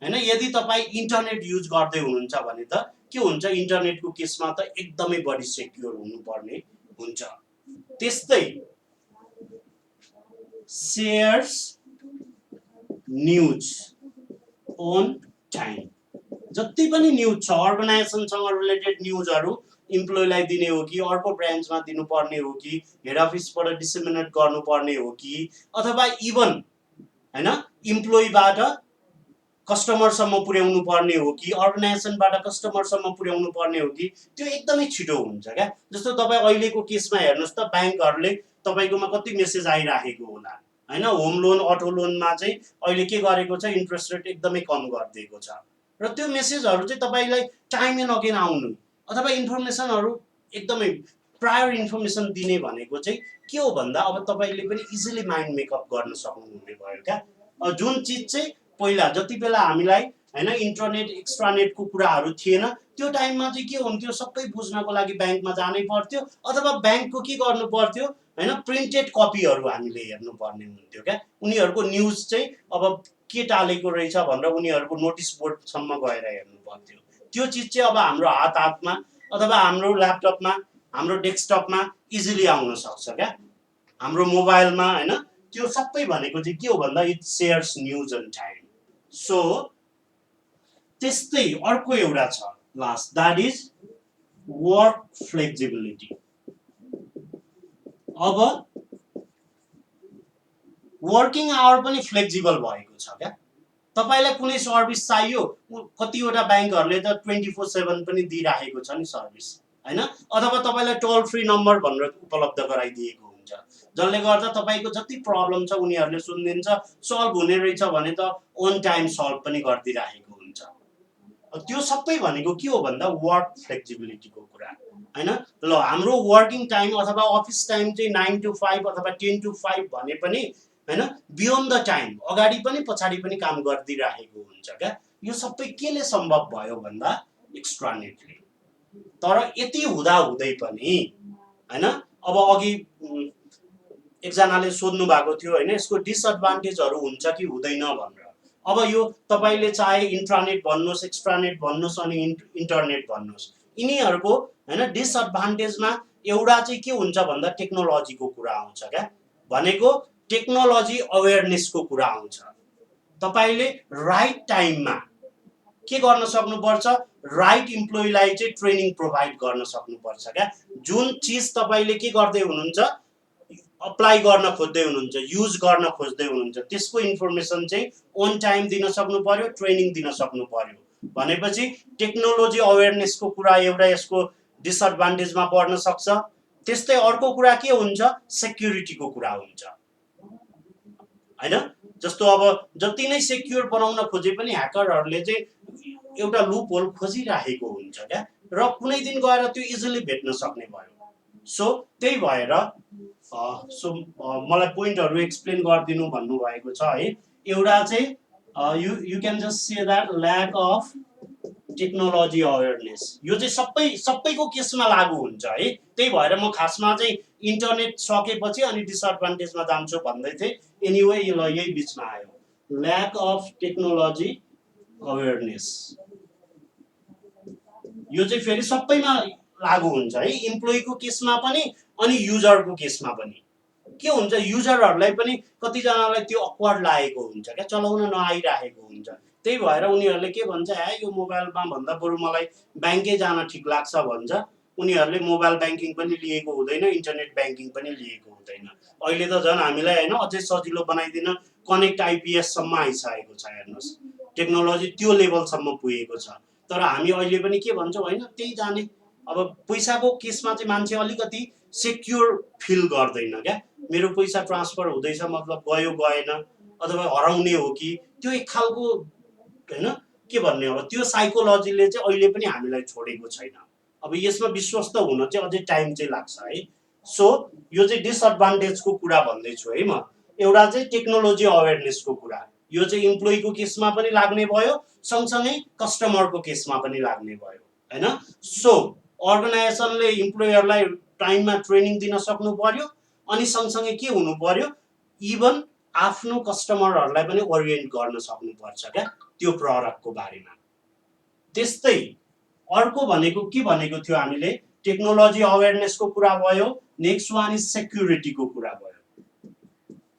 हैन यदि तपाईँ इन्टरनेट युज गर्दै हुनुहुन्छ भने त के हुन्छ, इन्टरनेटको केसमा त एकदमै बढी सेक्युर हुनुपर्ने हुन्छ। त्यस्तै shares न्यूज on time, जति पनि न्यूज छ अर्गनाइजेसनसँग रिलेटेड न्यूजहरू इम्प्लोइलाई दिने हो कि अर्को ब्रान्चमा दिनुपर्ने हो कि हेड अफिसबाट डिसेमिनेट गर्नुपर्ने हो कि अथवा इभन हैन इम्प्लोइबाट कस्टमरसम्म पुर्याउनु पर्ने हो कि अर्गनाइजेसनबाट कस्टमरसम्म पुर्याउनु पर्ने हो कि त्यो एकदमै छिटो हुन्छ क्या। जस्तो तपाईँ अहिलेको केसमा हेर्नुहोस् त, ब्याङ्कहरूले तपाईँकोमा कति मेसेज आइराखेको होला हैन, होम लोन अटो लोनमा चाहिँ अहिले के गरेको छ, इन्ट्रेस्ट रेट एकदमै कम गरिदिएको छ। र त्यो मेसेजहरू चाहिँ तपाईँलाई टाइम एन्ड अगेन आउनु अथवा इन्फर्मेसनहरू एकदमै प्रायर इन्फर्मेसन दिने भनेको चाहिँ के हो भन्दा अब तपाईँले पनि इजिली माइन्ड मेकअप गर्न सक्नुहुने भयो क्या। जुन चिज चाहिँ पहिला जति बेला हामीलाई हैन इन्टरनेट एक्स्ट्रानेटको कुराहरू थिएन त्यो टाइममा चाहिँ के हुन्थ्यो, सबै बुझ्नको लागि ब्याङ्कमा जानै पर्थ्यो अथवा ब्याङ्कको के गर्नु पर्थ्यो हैन प्रिन्टेड कपीहरू हामीले हेर्नुपर्ने हुन्थ्यो क्या। उनीहरूको न्युज चाहिँ अब के टालेको रहेछ भनेर उनीहरूको नोटिस बोर्डसम्म गएर हेर्नु पर्थ्यो। त्यो चिज चाहिँ अब हाम्रो हातमा अथवा हाम्रो ल्यापटपमा हाम्रो डेस्कटपमा इजिली आउन सक्छ क्या, हाम्रो मोबाइलमा हैन। त्यो सबै भनेको चाहिँ के हो भन्दा it shares news on time. So त्यस्तै अर्को एउटा छ last, that is work flexibility. अब वर्किङ आवर पनि फ्लेक्सिबल भएको छ क्या। तपाईलाई कुनै सर्भिस चाहियो, कतिवटा ब्याङ्कहरूले त 24/7 पनि दिइराखेको छ नि सर्भिस हैन, अथवा तपाईलाई टोल फ्री नम्बर भनेर उपलब्ध गराइदिएको हुन्छ, जसले गर्दा तपाईँको जति प्रब्लम छ उनीहरूले सुनिदिन्छ, सल्भ हुने रहेछ भने त अन टाइम सल्भ पनि गरिदिइराखेको हुन्छ। त्यो सबै भनेको के हो भन्दा वर्क फ्लेक्सिबिलिटीको कुरा हैन। ल हाम्रो वर्किङ टाइम अथवा अफिस टाइम चाहिँ 9 to 5 अथवा 10 to 5 भने पनि हैन, बियोन्ड द टाइम अगाडि पनि पछाडि पनि काम गरिदिइराखेको हुन्छ क्या। यो सबै केले सम्भव भयो भन्दा एक्स्ट्रानेटले। तर यति हुँदा हुँदै पनि हैन, अब अघि एकजनाले सोध्नु भएको थियो हैन, यसको डिसएडभान्टेजहरू हुन्छ कि हुँदैन भनेर। अब यो तपाईले चाहे इन्ट्रानेट भन्नुहोस्, एक्स्ट्रानेट भन्नुहोस्, अनि इन्टरनेट भन्नुहोस्, यिनीहरूको हैन डिसएडभान्टेजमा एउटा चाहिँ के हुन्छ भन्दा टेक्नोलोजीको कुरा आउँछ क्या। भनेको टेक्नोलोजी अवेरनेसको कुरा आउँछ। तपाईले राइट टाइममा के गर्न सक्नुपर्छ, राइट इम्प्लोइलाई चाहिँ ट्रेनिङ प्रोभाइड गर्न सक्नुपर्छ क्या। जुन चिज तपाईले के गर्दै हुनुहुन्छ, अप्लाई गर्न खोज्दै हुनुहुन्छ, युज गर्न खोज्दै हुनुहुन्छ, त्यसको इन्फर्मेसन चाहिँ अन टाइम दिन सक्नु पर्यो, ट्रेनिङ दिन सक्नु पर्यो। भनेपछि टेक्नोलोजी अवेरनेसको कुरा एउटा यसको डिसएडभान्टेजमा पर्न सक्छ। त्यस्तै अर्को कुरा के हुन्छ, सेक्युरिटीको कुरा हुन्छ हैन। जस्तो अब जति नै सेक्युर बनाउन खोजे पनि ह्याकरहरूले चाहिँ एउटा लुप होल खोजिराखेको हुन्छ क्या, र कुनै दिन गएर त्यो इजिली भेट्न सक्ने भयो। सो त्यही भएर मलाई पोइन्टहरू एक्सप्लेन गरिदिनु भन्नुभएको छ है। एउटा चाहिँ you can just say that lack of technology awareness, यो चाहिँ सबैको केसमा लागू हुन्छ है। त्यही भएर म खासमा चाहिँ इन्टरनेट सकेपछि अनि डिसएडभान्टेजमा जान्छु भन्दै थिएँ। एनिवे यही बिचमा आयो, ल्याक अफ टेक्नोलोजी अवेरनेस। यो चाहिँ फेरि सबैमा लागू हुन्छ है, इम्प्लोइको केसमा पनि अनि युजरको केसमा पनि। के हुन्छ, युजरहरूलाई पनि कतिजनालाई त्यो अक्वर्ड लागेको हुन्छ क्या, चलाउन नआइराखेको हुन्छ। त्यही भएर उनीहरूले के भन्छ, यो मोबाइलमा भन्दा बरु मलाई ब्याङ्कै जान ठिक लाग्छ भन्छ। उनीहरूले मोबाइल ब्याङ्किङ पनि लिएको हुँदैन, इन्टरनेट ब्याङ्किङ पनि लिएको हुँदैन। अहिले त झन् हामीलाई हैन अझै सजिलो बनाइदिन कनेक्ट आइपिएससम्म आइसकेको छ। हेर्नुहोस्, टेक्नोलोजी त्यो लेभलसम्म पुगेको छ। तर हामी अहिले पनि के भन्छौँ, हैन त्यही जाने। अब पैसाको केसमा चाहिँ मान्छे अलिकति सेक्युर फिल गर्दैन क्या। मेरो पैसा ट्रान्सफर हुँदैछ मतलब गयो गएन अथवा हराउने हो कि, त्यो एक खालको हैन के भन्ने, अब त्यो साइकोलोजीले चाहिँ अहिले पनि हामीलाई छोडेको छैन। अब यसमा विश्वस्त हुन चाहिँ अझै टाइम चाहिँ लाग्छ है। सो यो चाहिँ डिसएडभान्टेजको कुरा भन्दैछु है म। एउटा चाहिँ टेक्नोलोजी अवेरनेसको कुरा, यो चाहिँ इम्प्लोइको केसमा पनि लाग्ने भयो, सँगसँगै कस्टमरको केसमा पनि लाग्ने भयो हैन। सो अर्गनाइजेसनले इम्प्लोयरलाई टाइममा ट्रेनिङ दिन सक्नु पर्यो, अनि सँगसँगै के हुनु पर्यो, इभन आफ्नो कस्टमरहरूलाई पनि ओरिएन्ट गर्न सक्नुपर्छ क्या त्यो प्रडक्टको बारेमा। त्यस्तै अर्को भनेको के भनेको थियो हामीले, टेक्नोलोजी अवेरनेसको कुरा भयो। नेक्स्ट वान इज सेक्युरिटीको कुरा भयो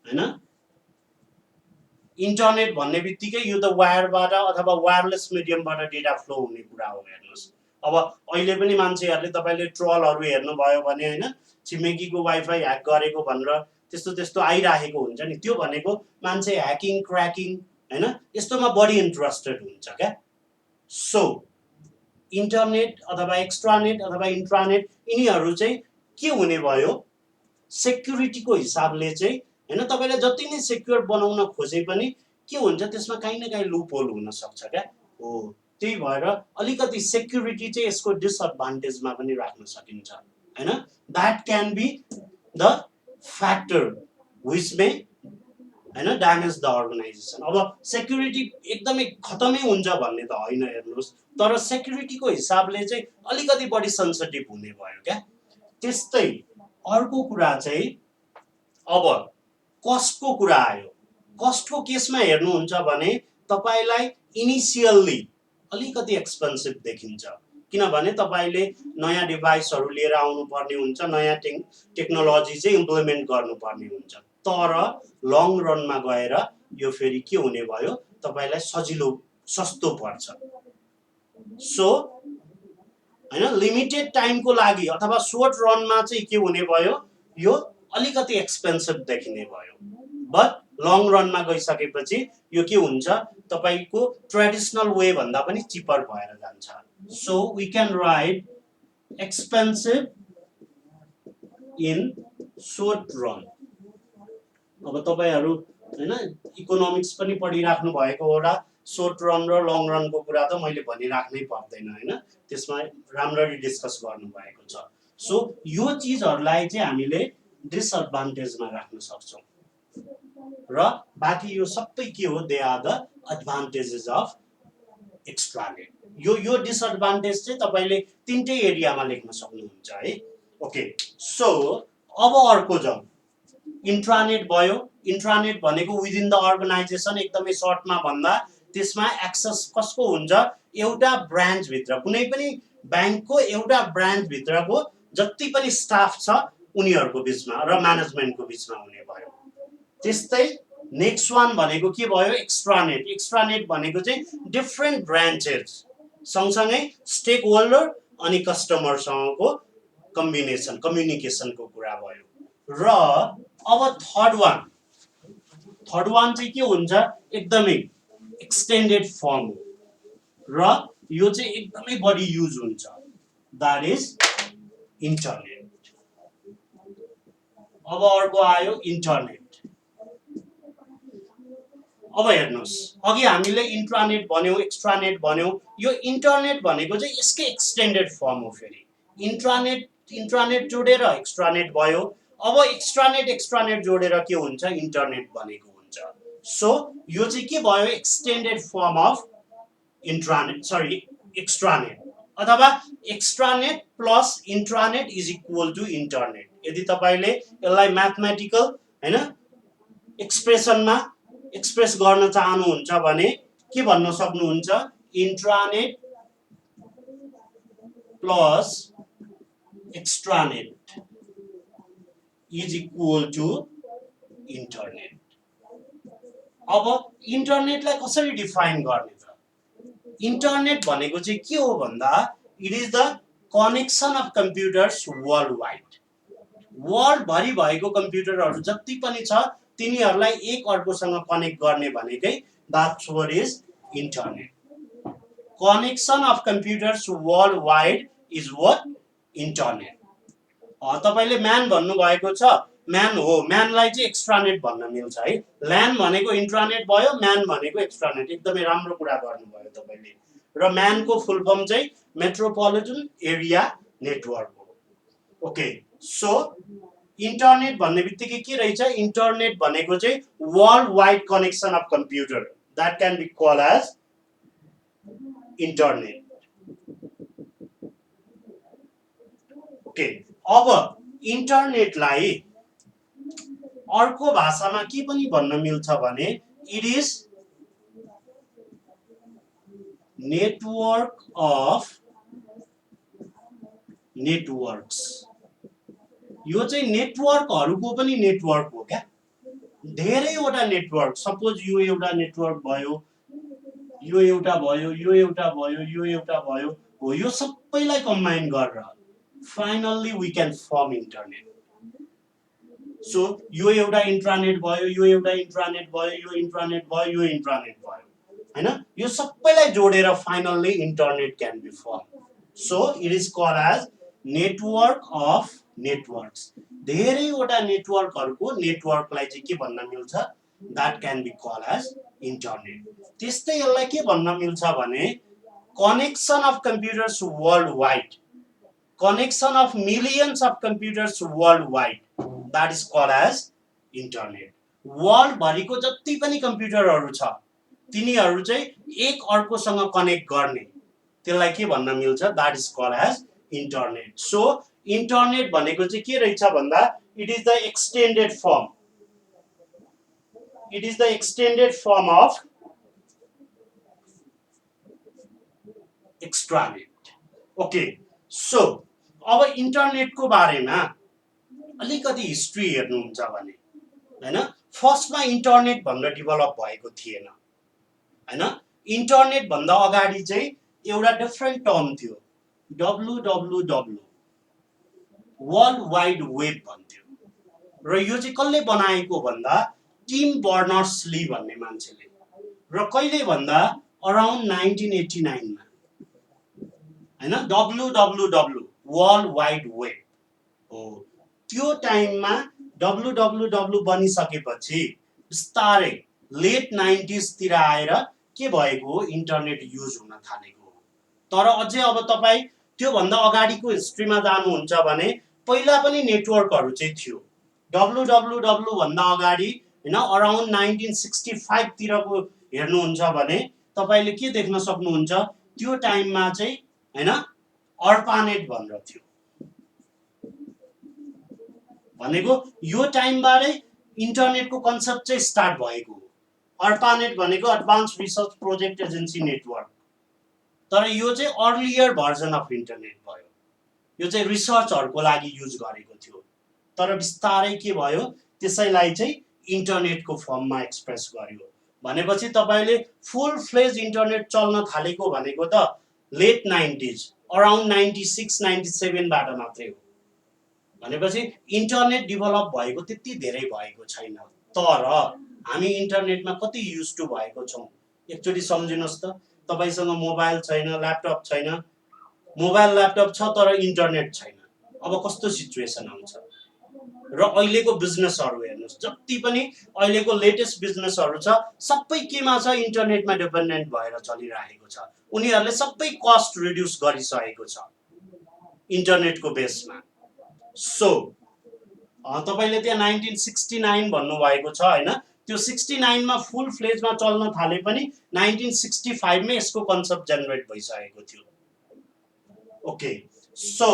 हैन। इन्टरनेट भन्ने बित्तिकै यो त वायरबाट अथवा वायरलेस मिडियमबाट डेटा फ्लो हुने कुरा हो। हेर्नुहोस्, अब अहिले पनि मान्छेहरूले तपाईँले ट्रोलहरू हेर्नुभयो भने हैन, छिमेकीको वाइफाई ह्याक गरेको भनेर त्यस्तो त्यस्तो आइराखेको हुन्छ नि। त्यो भनेको मान्छे ह्याकिङ क्र्याकिङ हैन, यस्तोमा बढी इन्ट्रेस्टेड हुन्छ क्या। सो इन्टरनेट अथवा एक्स्ट्रानेट अथवा इन्ट्रानेट यिनीहरू चाहिँ के हुने भयो, सेक्युरिटीको हिसाबले चाहिँ हैन, तपाईँले जति नै सेक्युर बनाउन खोजे पनि के हुन्छ, त्यसमा काहीँ न काहीँ लुप होल हुन सक्छ क्या। हो, त्यही भएर अलिकति सेक्युरिटी चाहिँ यसको डिसएडभान्टेजमा पनि राख्न सकिन्छ हैन। That can be the factor which may हैन ड्यामेज द अर्गनाइजेसन। अब सेक्युरिटी एकदमै खतमै हुन्छ भन्ने त होइन हेर्नुहोस्, तर सेक्युरिटीको हिसाबले चाहिँ अलिकति बढी सेन्सिटिभ हुने भयो क्या। त्यस्तै अर्को कुरा चाहिँ अब कस्टको कुरा आयो। कस्टको केसमा हेर्नुहुन्छ भने तपाईलाई इनिसियल्ली अलिकति एक्सपेन्सिभ देखिन्छ, किनभने तपाईले नयाँ डिभाइसहरू लिएर आउनुपर्ने हुन्छ, नयाँ टेक्नोलोजी चाहिँ इम्प्लिमेन्ट गर्नुपर्ने हुन्छ। तर लङ रनमा गएर यो फेरि के हुने भयो, तपाईलाई सजिलो सस्तो पर्छ। सो हैन, लिमिटेड टाइमको लागि अथवा सर्ट रनमा चाहिँ के हुने भयो, यो अलिकति एक्सपेन्सिभ देखिने भयो। बट लङ रनमा गइसकेपछि यो के हुन्छ, तपाईको ट्रेडिसनल वे भन्दा पनि चिपर भएर जान्छ। So we can write expensive in short run. अब तपाईहरु हैन इकोनोमिक्स पनि पढिराख्नु भएको होला, शॉर्ट रन र लङ रनको कुरा त मैले भनिराख्नै पर्दैन हैन, त्यसमा राम्ररी डिस्कस गर्नु भएको छ। सो यो चीजहरुलाई चाहिँ हामीले डिसएडभान्टेजमा राख्न सक्छौं र बाकी यो सबै के हो, they are the advantages of extranet. यो डिसएडभान्टेज चाहिँ तपाईले तीनटै एरियामा लेख्न सक्नुहुन्छ है। ओके, सो अब अर्को जाउँ, इन्ट्रानेट भयो। इन्ट्रानेट भनेको विदिन द अर्गनाइजेसन, एकदमै सर्टमा भन्दा त्यसमा एक्सेस कसको हुन्छ, एउटा ब्रान्च भित्र, कुनै पनि ब्याङ्कको एउटा ब्रान्च भित्रको जति पनि स्टाफ छ उनीहरुको बीचमा र म्यानेजमेन्टको बीचमा हुने भयो। त्यस्तै नेक्स्ट वान भनेको के भयो, एक्स्ट्रानेट। एक्स्ट्रानेट भनेको चाहिँ डिफरेन्ट ब्रान्चेस सँगसँगै स्टेक होल्डर अनि कस्टमरसँगको कम्बिनेसन, कम्युनिकेसनको कुरा भयो। र अब थर्ड वान चाहिँ के हुन्छ, एकदमै एक्सटेन्डेड फर्म हो र यो चाहिँ एकदमै बढी युज हुन्छ, द्याट इज इन्टरनेट। अब अर्को आयो इन्टरनेट। अब हेर्नुस्, अघि हामीले इन्ट्रानेट भन्यौ, एक्स्ट्रानेट भन्यौ, यो इन्टरनेट भनेको चाहिँ यसकै एक्सटेन्डेड फर्म हो। फेरि इन्ट्रानेट जोडेर एक्स्ट्रानेट भयो। अब एक्स्ट्रानेट जोडेर के हुन्छ, इन्टरनेट बनेको हुन्छ। सो यो चाहिँ के भयो, एक्सटेन्डेड फर्म अफ एक्स्ट्रानेट, अथवा extranet plus intranet is equal to internet. यदि तपाईले यसलाई म्याथमेटिकल हैन एक्सप्रेसनमा एक्सप्रेस गर्न चाहनुहुन्छ भने के भन्न सक्नुहुन्छ, intranet plus extranet is equal to internet. अब इन्टरनेटलाई कसरी डिफाइन गर्ने त? इन्टरनेट भनेको चाहिँ के हो भन्दा, it is the connection of computers world wide. World भरि भएको कम्प्युटरहरु जति पनि छ तिनीहरुलाई एक अर्कोसँग कनेक्ट गर्ने भनेकै that's what is internet. Connection of computers world wide is what internet. तपाईले म्यान भन्नु भएको छ, म्यान हो, म्यानलाई चाहिँ एक्स्ट्रानेट भन्न मिल्छ है। ल्यान भनेको इन्ट्रानेट भयो, म्यान भनेको एक्स्ट्रानेट। एकदमै राम्रो कुरा गर्नुभयो तपाईले। र म्यानको फुल फर्म चाहिँ मेट्रोपोलिटन एरिया नेटवर्क हो। ओके, सो इन्टरनेट भन्ने बित्तिकै के रहेछ, इन्टरनेट भनेको चाहिँ world wide connection of computer, that can be called as internet. Okay, अब इन्टरनेटलाई अर्को भाषामा के पनि भन्न मिल्छ भने, it is network of networks. यो चाहिँ नेटवर्कहरुको पनि नेटवर्क हो क्या, धेरैवटा नेटवर्क। सपोज यो एउटा नेटवर्क भयो, यो एउटा भयो, यो एउटा भयो, यो एउटा भयो, हो यो सबैलाई कम्बाइन गरेर finally we can form internet. So यो एउटा इन्ट्रानेट भयो, यो एउटा इन्ट्रानेट भयो, यो इन्ट्रानेट भयो, यो इन्ट्रानेट भयो हैन, यो सबैलाई जोडेर finally internet can be form. So it is called as network of networks. धेरैवटा नेटवर्कहरुको नेटवर्कलाई चाहिँ के भन्न मिल्छ, that can be called as internet. त्यस्तै यसलाई के भन्न मिल्छ भने, connection of computers world wide, connection of millions of computers world wide, that is called as internet. World भरिको जति पनि कम्प्युटरहरु छ तिनीहरु चाहिँ एक अर्कोसँग कनेक्ट गर्ने, त्यसलाई के भन्न मिल्छ, that is called as internet. So internet भनेको चाहिँ के रहेछ भन्दा, it is the extended form, it is the extended form of extranet. Okay, so अब इन्टरनेटको बारेमा अलिकति हिस्ट्री हेर्नुहुन्छ भने हैन, फर्स्टमा इन्टरनेट भनेर डेभलप भएको थिएन हैन। इन्टरनेट भन्दा अगाडि चाहिँ एउटा डिफरेन्ट टर्म थियो, डब्ल्युडब्ल्युडब्ल्यु, वर्ल्ड वाइड वेब भन्थ्यो। र यो चाहिँ कसले बनाएको भन्दा, टिम बर्नर्स ली भन्ने मान्छेले। र कहिले भन्दा अराउन्ड 1989 मा हैन, डब्ल्युडब्ल्युडब्ल्यु वर्ल्ड वाइड वेब हो। त्यो टाइममा डब्ल्युडब्ल्युडब्ल्यु बनिसकेपछि बिस्तारै लेट 90s तिर आएर के भएको इन्टरनेट युज हुन थालेको। तर अझै अब तपाईँ त्योभन्दा अगाडिको हिस्ट्रीमा जानुहुन्छ भने पहिला पनि नेटवर्कहरू चाहिँ थियो। डब्लुडब्लुडब्लु भन्दा अगाडि हैन अराउन्ड 1965 तिरको हेर्नुहुन्छ भने तपाईले के देख्न सक्नुहुन्छ, त्यो टाइममा चाहिँ हैन अर्पानेट भनेर थियो। भनेको यो टाइमबाटै इन्टरनेटको कन्सेप्ट चाहिँ स्टार्ट भएको हो। अर्पानेट भनेको advance research project agency network. तर यो चाहिँ अर्लियर भर्जन अफ इन्टरनेट भयो। यो चाहिँ रिसर्चहरुको लागि युज गरेको थियो। तर बिस्तारै के भयो, त्यसैलाई चाहिँ इन्टरनेटको फर्ममा एक्सप्रेस गर्यो। भनेपछि तपाईले फुल फ्लेज इन्टरनेट चल्न थालेको भनेको त लेट 90s अराउन्ड 96 97 बाट मात्रै हो। भनेपछि इन्टरनेट डेभलप भएको त्यति धेरै भएको छैन। तर हामी इन्टरनेटमा कति युज टु भएको छौं एकचोटी सम्झिनुस् त। तपाईसँग मोबाइल छैन, ल्यापटप छैन, मोबाइल ल्यापटप छ तर इन्टरनेट छैन, अब कस्तो सिचुएसन आउँछ। र अहिलेको बिजनेसहरु हेर्नुस्, जति पनि अहिलेको लेटेस्ट बिजनेसहरु छ सबै केमा छ, इन्टरनेटमा डिपेन्डेन्ट भएर चलिरहेको छ। उनीहरुले सबै कस्ट रिड्युस गरिसकेको छ इन्टरनेटको बेसमा। सो तपाईले त्यहाँ 1969 भन्नुभएको छ हैन, त्यो 69 मा फुल फ्लेजमा चल्न थाले पनि 1965 मै यसको कन्सेप्ट जेनेरेट भइसकेको थियो। ओके, सो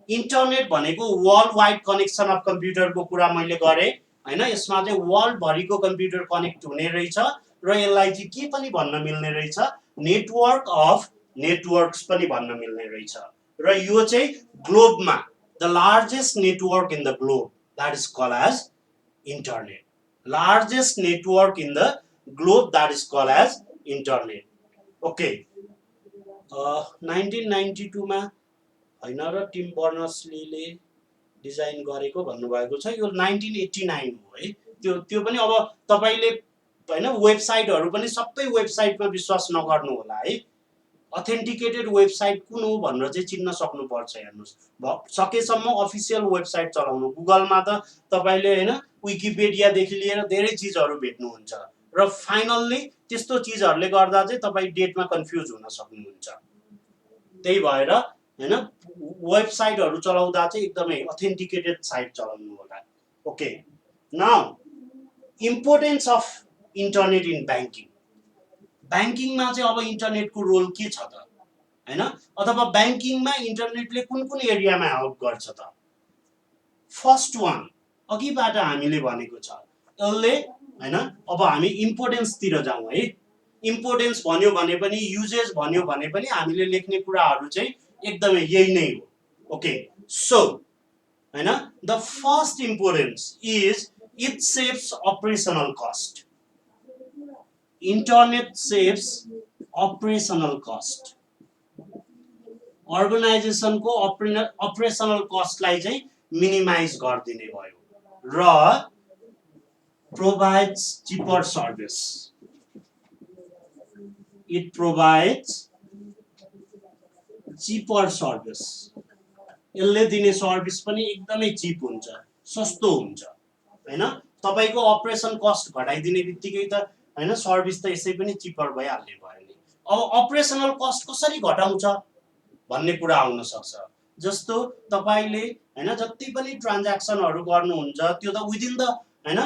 इन्टरनेट भनेको वर्ल्ड वाइड कनेक्सन अफ कम्प्युटरको कुरा मैले गरे हैन। यसमा चाहिँ वर्ल्ड भरिको कम्प्युटर कनेक्ट हुने रहेछ र यसलाई चाहिँ के पनि भन्न मिल्ने रहेछ, नेटवर्क अफ नेटवर्क्स पनि भन्न मिल्ने रहेछ। र यो चाहिँ ग्लोबमा the largest network in the globe, that is called as internet. Largest network in the globe, that is called as internet. Okay, 1992 मा हैन र टिम बर्नर्स-लीले डिजाइन गरेको भन्नुभएको छ। यो 1989 हो है। त्यो पनि अब तपाईले हैन वेबसाइटहरु पनि सबै वेबसाइटमा विश्वास नगर्नु होला है। अथेन्टिकेटेड वेबसाइट कुन हो भनेर चाहिँ चिन्न सक्नुपर्छ। हेर्नुस्, सकेसम्म अफिसियल वेबसाइट चलाउनु। गुगलमा त तपाईले हैन विकिपीडिया देखि लिएर धेरै चीजहरु भेट्नुहुन्छ र फाइनल्ली त्यस्तो चीजहरुले गर्दा चाहिँ तपाई डेटमा कन्फ्युज हुन सक्नुहुन्छ। त्यही भएर हैन वेबसाइटहरु चलाउँदा चाहिँ एकदमै अथेन्टिकेटेड साइट चलाउनु होला। Okay, now importance of internet in banking. बैंकिङमा चाहिँ अब इन्टरनेटको रोल के छ त हैन, अथवा बैंकिङमा इन्टरनेटले कुन कुन एरियामा हेल्प गर्छ त। फर्स्ट वान अघिबाट हामीले भनेको छ, यसले हैन अब हामी इम्पोर्टेन्स तिर जाउँ है। इम्पोर्टेन्स भन्यो भने पनि, युजेस भन्यो भने पनि हामीले लेख्ने कुराहरु चाहिँ एकदमै यही नै हो। ओके, सो हैन the first importance is it saves operational cost. Internet saves operational cost. अर्गनाइजेसनको अपरेशनल कस्टलाई चाहिँ मिनिमाइज गरिदिने भयो र provides cheaper service. It provides cheaper service. यसले दिने सर्भिस पनि एकदमै चिप हुन्छ, सस्तो हुन्छ हैन। तपाईको अपरेसन कस्ट घटाइदिने बित्तिकै त हैन सर्भिस त यसै पनि चिपर भइहाल्ने भयो नि। अब अपरेशनल कस्ट कसरी घटाउँछ भन्ने कुरा आउन सक्छ। जस्तो तपाईले हैन जति पनि ट्रान्ज्याक्सनहरु गर्नुहुन्छ त्यो त विदिन द हैन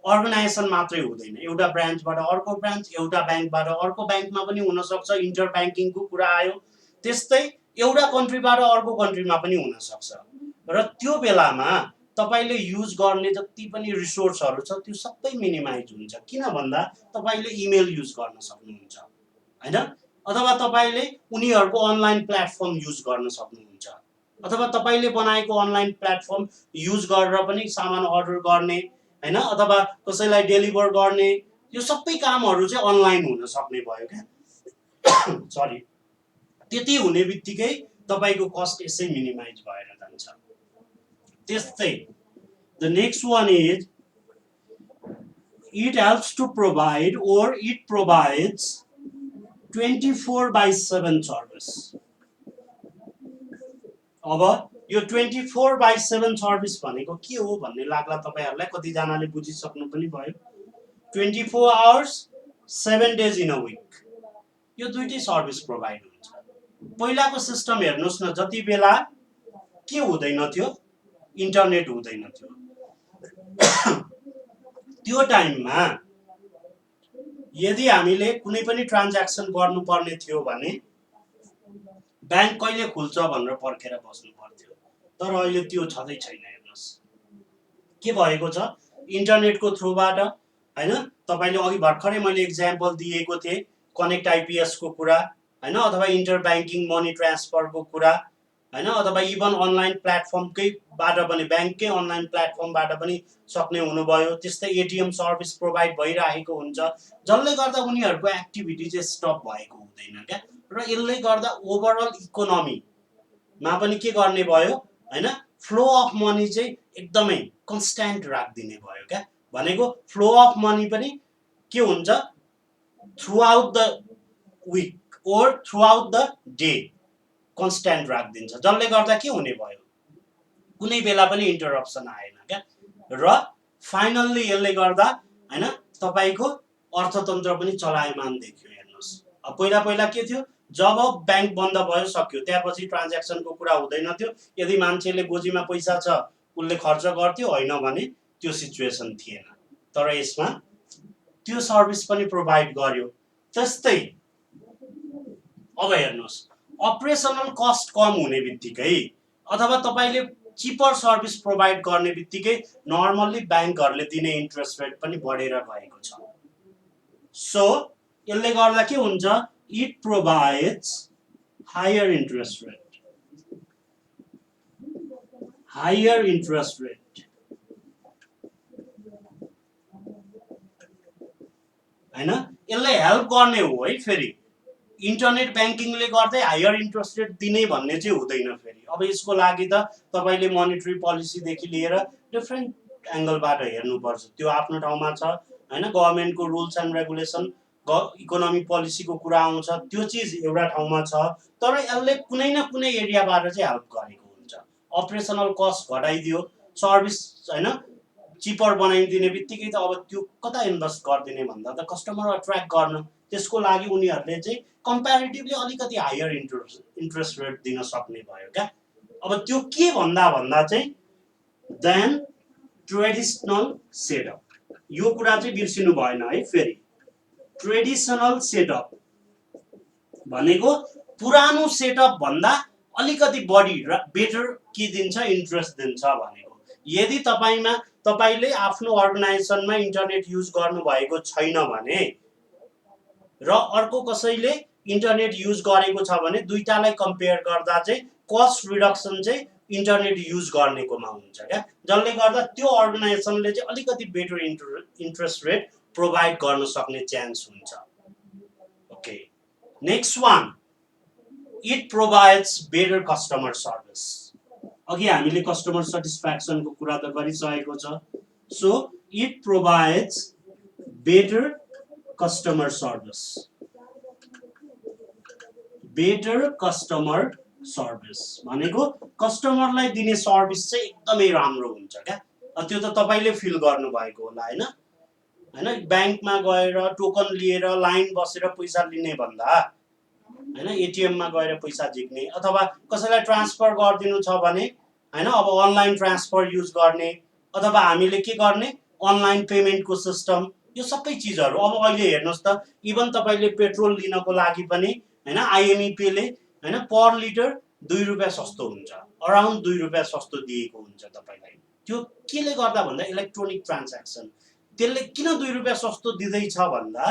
अर्गनाइजेसन मात्रै हुँदैन। एउटा ब्रान्चबाट अर्को ब्रान्च, एउटा बैंकबाट अर्को बैंकमा पनि हुन सक्छ। इन्टर बैंकिङको कुरा आयो, त्यस्तै एउटा कन्ट्रीबाट अर्को कन्ट्रीमा पनि हुन सक्छ। र त्यो बेलामा तपाईले युज गर्ने जति पनि रिसोर्सहरु छ त्यो सबै मिनिमाइज हुन्छ। किन भन्दा तपाईले इमेल युज गर्न सक्नुहुन्छ हैन, अथवा तपाईले उनीहरुको अनलाइन प्लेटफर्म युज गर्न सक्नुहुन्छ, अथवा तपाईले बनाएको अनलाइन प्लेटफर्म युज गरेर पनि सामान अर्डर गर्ने हैन, अथवा कसैलाई डेलिभर गर्ने, यो सबै कामहरु चाहिँ अनलाइन हुन सक्ने भयो क्या। सरी, त्यति हुने बित्तिकै तपाईको कस्ट यसै मिनिमाइज भएर जान्छ। त्यस्तै the next one is it helps to provide or it provides 24/7 service. अब यो 24/7 सर्भिस भनेको के हो भन्ने लाग्ला तपाईहरुलाई। कति जनाले बुझिसक्नु पनि भयो। 24 hours 7 days in a week, यो दुईटै सर्भिस प्रोभाइड हुन्छ। पहिलाको सिस्टम हेर्नुहोस् न, जति बेला के हुँदैन थियो, इन्टरनेट हुँदैन थियो, त्यो टाइममा यदि हामीले कुनै पनि ट्रान्ज्याक्सन गर्नुपर्ने थियो भने ब्याङ्क कहिले खुल्छ भनेर पर्खेर बस्नु पर्थ्यो। तर अहिले त्यो छँदै छैन। हेर्नुहोस् के भएको छ, इन्टरनेटको थ्रुबाट हैन, तपाईले अघि भर्खरै मैले एक्जाम्पल दिएको थिएँ कनेक्ट आइपीएस को कुरा हैन, अथवा इन्टर ब्याङ्किङ मनी ट्रान्सफरको कुरा हैन, अथवा इभन अनलाइन प्लेटफर्मकै बाट पनि, ब्याङ्ककै अनलाइन प्लेटफर्मबाट पनि सक्ने हुनुभयो। त्यस्तै एटीएम सर्भिस प्रोभाइड भइरहेको हुन्छ, जसले गर्दा उनीहरूको एक्टिभिटी चाहिँ स्टप भएको हुँदैन क्या। र यसले गर्दा ओभरअल इकोनोमीमा पनि के गर्ने भयो हैन, फ्लो अफ मनी चाहिँ एकदमै कन्स्ट्यान्ट राखिदिने भयो क्या। भनेको फ्लो अफ मनी पनि के हुन्छ, throughout the week or throughout the day constant राखिदिन्छ, जसले गर्दा के हुने भयो, कुनै बेला पनि इन्टरप्सन आएन क्या। र फाइनल्ली यसले गर्दा हैन तपाईको अर्थतन्त्र पनि चलायमान देखियो। हेर्नुहोस् पहिला पहिला के थियो, जब ब्याङ्क बन्द भयो सक्यो, त्यसपछि ट्रान्ज्याक्सनको कुरा हुँदैन थियो। यदि मान्छेले गोजीमा पैसा छ उसले खर्च गर्थ्यो, होइन भने त्यो सिचुएसन थिएन। तर यसमा त्यो सर्भिस पनि प्रोभाइड गर्यो। त्यस्तै अब हेर्नुहोस्, अपरेसनल कस्ट कम हुने बित्तिकै अथवा तपाईले चिपर सर्भिस प्रोभाइड गर्ने बित्तिकै नर्मल्ली ब्याङ्कहरूले दिने इन्ट्रेस्ट रेट पनि बढेर गएको छ। सो यसले गर्दा के हुन्छ, it provides higher interest rate, higher interest rate हैन, यसले हेल्प गर्ने हो है। फेरि इन्टरनेट ब्याङ्किङले गर्दै हायर इन्ट्रेस्ट रेट दिने भन्ने चाहिँ हुँदैन। फेरि अब यसको लागि त तपाईले मोनेटरी पोलिसीदेखि लिएर डिफ्रेन्ट एङ्गलबाट हेर्नुपर्छ, त्यो आफ्नो ठाउँमा छ हैन। गभर्नमेन्टको रुल्स एन्ड रेगुलेसन, इकोनोमिक पोलिसीको कुरा आउँछ, त्यो चिज एउटा ठाउँमा छ। तर यसले कुनै न कुनै एरियाबाट चाहिँ हेल्प गरेको हुन्छ। अपरेसनल कस्ट घटाइदियो, सर्भिस हैन चिपर बनाइदिने बित्तिकै त अब त्यो कता इन्भेस्ट गरिदिने भन्दा त कस्टमर अट्र्याक्ट गर्न, त्यसको लागि उनीहरूले चाहिँ कम्प्यारेटिभली अलिकति हायर इन्ट्रेस्ट रेट दिन सक्ने भयो क्या। अब त्यो के भन्दा चाहिँ देन ट्रेडिसनल सेटअप, यो कुरा चाहिँ बिर्सिनु भएन है। फेरि ट्रेडिसनल सेटअप भनेको पुरानो सेटअप भन्दा अलिकति बढी र बेटर के दिन्छ, इन्ट्रेस्ट दिन्छ भनेको। यदि तपाईले आफ्नो अर्गनाइजेसनमा इन्टरनेट युज गर्नुभएको छैन भने र अर्को कसैले इन्टरनेट युज गरेको छ भने दुईटालाई कम्पेयर गर्दा चाहिँ कस्ट रिडक्सन चाहिँ इन्टरनेट युज गर्नेकोमा हुन्छ क्या। जसले गर्दा त्यो अर्गनाइजेसनले चाहिँ अलिकति बेटर इन्ट्रेस्ट रेट प्रोभाइड गर्न सक्ने चान्स हुन्छ। Okay, next one, it provides better customer service. अघि हामीले कस्टमर सेटिस्फ्याक्सनको कुरा त गरिसकेको छ। So it provides better customer service, better customer service भनेको कस्टमरलाई दिने सर्भिस चाहिँ एकदमै राम्रो हुन्छ क्या। त्यो त तपाईले फिल गर्नुभएको होला हैन। हैन ब्याङ्कमा गएर टोकन लिएर लाइन बसेर पैसा लिने भन्दा हैन एटीएममा गएर पैसा झिक्ने, अथवा कसैलाई ट्रान्सफर गरिदिनु छ भने हैन अब अनलाइन ट्रान्सफर युज गर्ने, अथवा हामीले के गर्ने अनलाइन पेमेन्टको सिस्टम, यो सबै चिजहरू। अब अहिले हेर्नुहोस् त, इभन तपाईले पेट्रोल लिनको लागि पनि हैन आइएमई पेले हैन पर लिटर 2 रुपैयाँ सस्तो हुन्छ, अराउन्ड 2 रुपैयाँ सस्तो दिएको हुन्छ तपाईलाई। त्यो केले गर्दा भन्दा इलेक्ट्रोनिक ट्रान्ज्याक्सन, त्यसले किन 2 रुपैयाँ सस्तो दिँदैछ भन्दा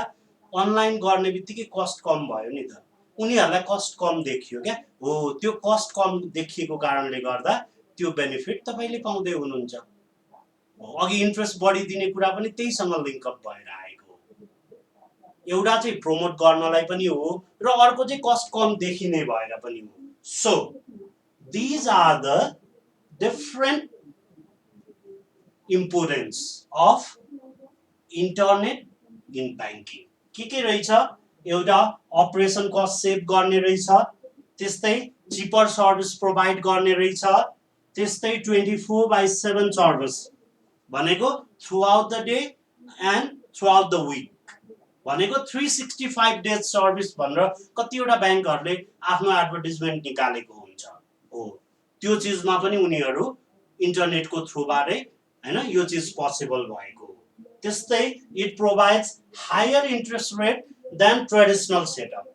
अनलाइन गर्ने बित्तिकै कस्ट कम भयो नि त, उनीहरूलाई कस्ट कम देखियो क्या। हो, त्यो कस्ट कम देखिएको कारणले गर्दा त्यो बेनिफिट तपाईले पाउँदै हुनुहुन्छ। अघि इन्ट्रेस्ट बढी दिने कुरा पनि त्यहीसँग लिङ्कअप भएर आएको हो। एउटा चाहिँ प्रमोट गर्नलाई पनि हो र अर्को चाहिँ कस्ट कम देखिने भएर पनि हो। So these are the different importance of internet in banking. के रहेछ, एउटा अपरेसन कस्ट सेभ गर्ने रहेछ, त्यस्तै चिपर सर्भिस प्रोभाइड गर्ने रहेछ, त्यस्तै 24/7 सर्भिस भनेको throughout the day and throughout the week भनेको 365 डेज सर्भिस भनेर कतिवटा ब्याङ्कहरूले आफ्नो एडभर्टिजमेन्ट निकालेको हुन्छ हो त्यो चिजमा पनि उनीहरू इन्टरनेटको थ्रुबाटै हैन यो चिज पोसिबल भएको हो त्यस्तै it provides higher interest rate than traditional setup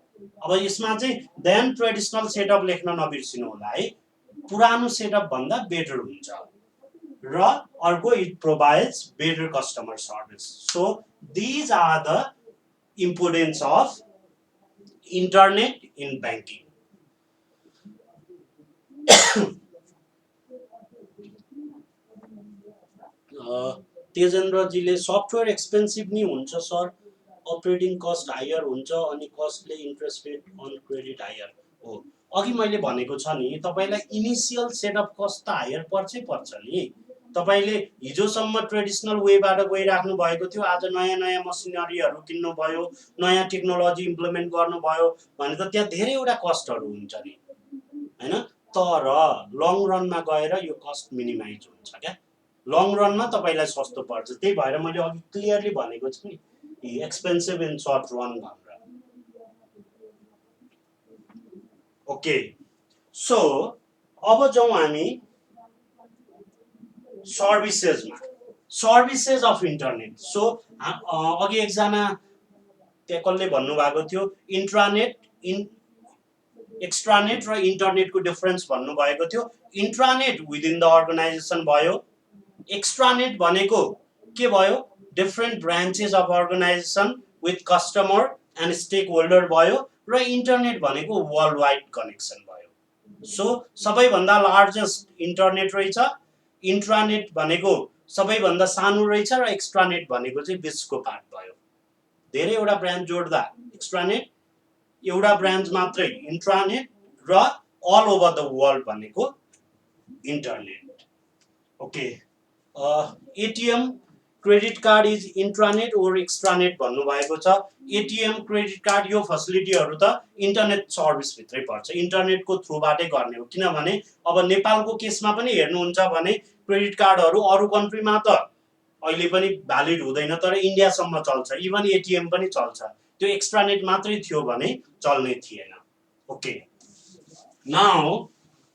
अब यसमा चाहिँ देन ट्रेडिसनल सेटअप लेख्न नबिर्सिनु होला है पुरानो सेटअप भन्दा बेटर हुन्छ र अर्को it provides better customer service so these are the importance of internet in banking तेजेन्द्रजीले सफ्टवेयर एक्सपेन्सिभ नि हुन्छ सर अपरेटिङ कस्ट हायर हुन्छ अनि कस्टले interest rate on credit higher हो अघि मैले भनेको छ नि तपाईलाई इनिशियल सेटअप कस्ट त हायर पर्छ नि तपाईले हिजोसम्म ट्रेडिसनल वेबाट गइराख्नु भएको थियो आज नयाँ नयाँ मसिनरीहरू किन्नु भयो नयाँ टेक्नोलोजी इम्प्लिमेन्ट गर्नुभयो भने त त्यहाँ धेरैवटा कस्टहरू हुन्छ नि हैन तर लङ रनमा गएर यो कस्ट मिनिमाइज हुन्छ क्या लङ रनमा तपाईलाई सस्तो पर्छ त्यही भएर मैले अघि क्लियरली भनेको छु नि एक्सपेन्सिभ इन सर्ट रन भनेर ओके सो अब जाउँ हामी सर्भिसेज अफ इन्टरनेट सो अघि एकजना त्यहाँ कसले भन्नुभएको थियो एक्स्ट्रानेट र इन्टरनेटको डिफरेन्स भन्नुभएको थियो इन्ट्रानेट विदिन द अर्गनाइजेसन भयो एक्स्ट्रानेट भनेको के भयो different branches of organisation with customer and stakeholder भयो र इन्टरनेट भनेको वर्ल्ड वाइड कनेक्सन भयो सो सबैभन्दा लार्जेस्ट इन्टरनेट रहेछ इन्ट्रानेट भनेको सबैभन्दा सानो रहेछ र एक्स्ट्रानेट भनेको चाहिँ बिचको पार्ट भयो धेरैवटा ब्रान्च जोड्दा एक्स्ट्रानेट एउटा ब्रान्च मात्रै इन्ट्रानेट र अल ओभर द वर्ल्ड भनेको internet okay ATM credit card is intranet or extranet भन्नुभएको छ एटिएम क्रेडिट कार्ड यो फेसिलिटीहरू त इन्टरनेट सर्भिसभित्रै पर्छ इन्टरनेटको थ्रुबाटै गर्ने हो किनभने अब नेपालको केसमा पनि हेर्नुहुन्छ भने क्रेडिट कार्डहरू अरू कन्ट्रीमा त अहिले पनि भ्यालिड हुँदैन तर इन्डियासम्म चल्छ इभन एटिएम पनि चल्छ त्यो एक्स्ट्रानेट मात्रै थियो भने चल्ने थिएन ओके नाउ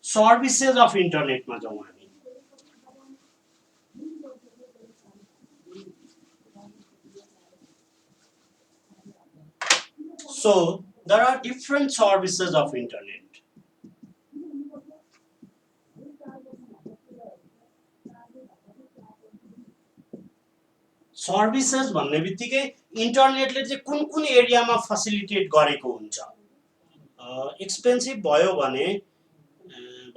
सर्भिसेज अफ इन्टरनेटमा जाउँ हामी So there are different services of internet. Services भन्ने बित्तिकै इन्टरनेटले चाहिँ कुन कुन एरियामा फेसिलिटेट गरेको हुन्छ एक्सपेन्सिभ भयो भने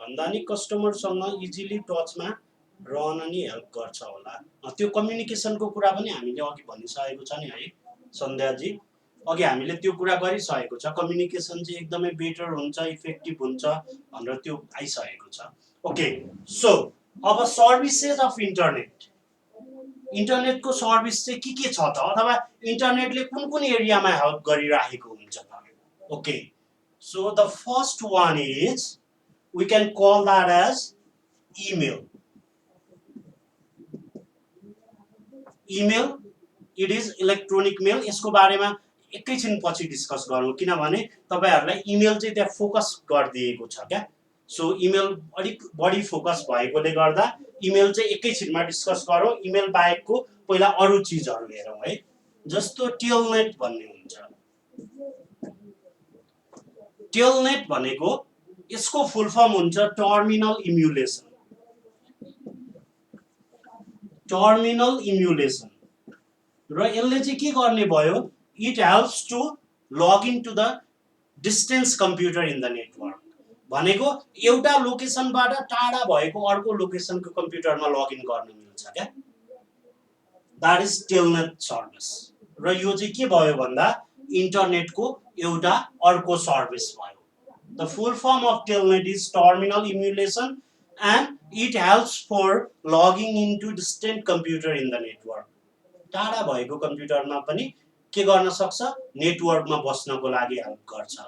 भन्दा नि कस्टमरसँग इजिली टचमा रहन नि हेल्प गर्छ होला त्यो कम्युनिकेसनको कुरा पनि हामीले अघि भनिसकेको छ नि है सन्ध्याजी अघि हामीले त्यो कुरा गरिसकेको छ कम्युनिकेसन चाहिँ एकदमै बेटर हुन्छ इफेक्टिभ हुन्छ भनेर त्यो आइसकेको छ ओके सो अब सर्भिसेज अफ इन्टरनेट इन्टरनेटको सर्भिस चाहिँ के छ त अथवा इन्टरनेटले कुन कुन एरियामा हेल्प गरिरहेको हुन्छ त okay so the first one is we can call that as email it is electronic mail यसको बारेमा एकैछिन पछि डिस्कस गरौँ किनभने तपाईहरुलाई इमेल चाहिँ त्यहाँ फोकस गरिदिएको छ क्या सो इमेल अलिक बढी फोकस भएकोले गर्दा इमेल चाहिँ एकैछिनमा डिस्कस गरौँ इमेल बाहेकको पहिला अरू चिजहरू हेरौँ है जस्तो टेलनेट भन्ने हुन्छ टेलनेट भनेको यसको फुल फर्म हुन्छ टर्मिनल इम्युलेसन र यसले चाहिँ के गर्ने भयो it helps to log into the distance computer in the network भनेको एउटा लोकेसनबाट टाढा भएको अर्को लोकेसनको कम्प्युटरमा लगइन गर्न मिल्छ क्या दैट इज टेलनेट सर्भिस र यो चाहिँ के भयो भन्दा इन्टरनेटको एउटा अर्को सर्भिस भयो the full form of telnet is terminal emulation and it helps for logging into distant computer in the network टाढा भएको कम्प्युटरमा पनि के गर्न सक्छ नेटवर्कमा बस्नको लागि हेल्प गर्छ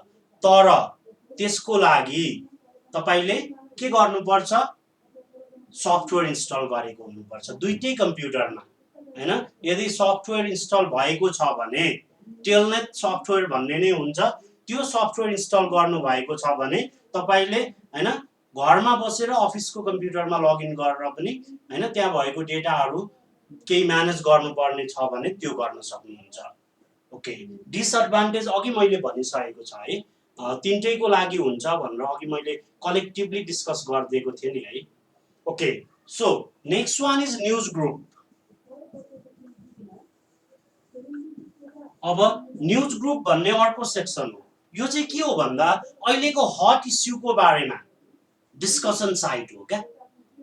तर त्यसको लागि तपाईले के गर्नुपर्छ सफ्टवेयर इन्स्टल गरेको हुनुपर्छ दुईटै कम्प्युटरमा हैन यदि सफ्टवेयर इन्स्टल भएको छ भने टेलनेट सफ्टवेयर भन्ने नै हुन्छ। त्यो सफ्टवेयर इन्स्टल गर्नु भएको छ भने तपाईले हैन घरमा बसेर अफिसको कम्प्युटरमा लगइन गरेर पनि हैन त्यहाँ भएको डेटाहरू केही म्यानेज गर्नुपर्ने छ भने त्यो गर्न सक्नुहुन्छ। ओके, डिसएडभान्टेज अघि मैले भनिसकेको छ है, तिनटैको लागि हुन्छ भनेर अघि मैले कलेक्टिभली डिस्कस गरिदिएको थिएँ नि है। Okay, so next one is news group. अब न्युज ग्रुप भन्ने अर्को सेक्सन हो। यो चाहिँ के हो भन्दा अहिलेको हट इस्युको बारेमा डिस्कसन साइट हो क्या।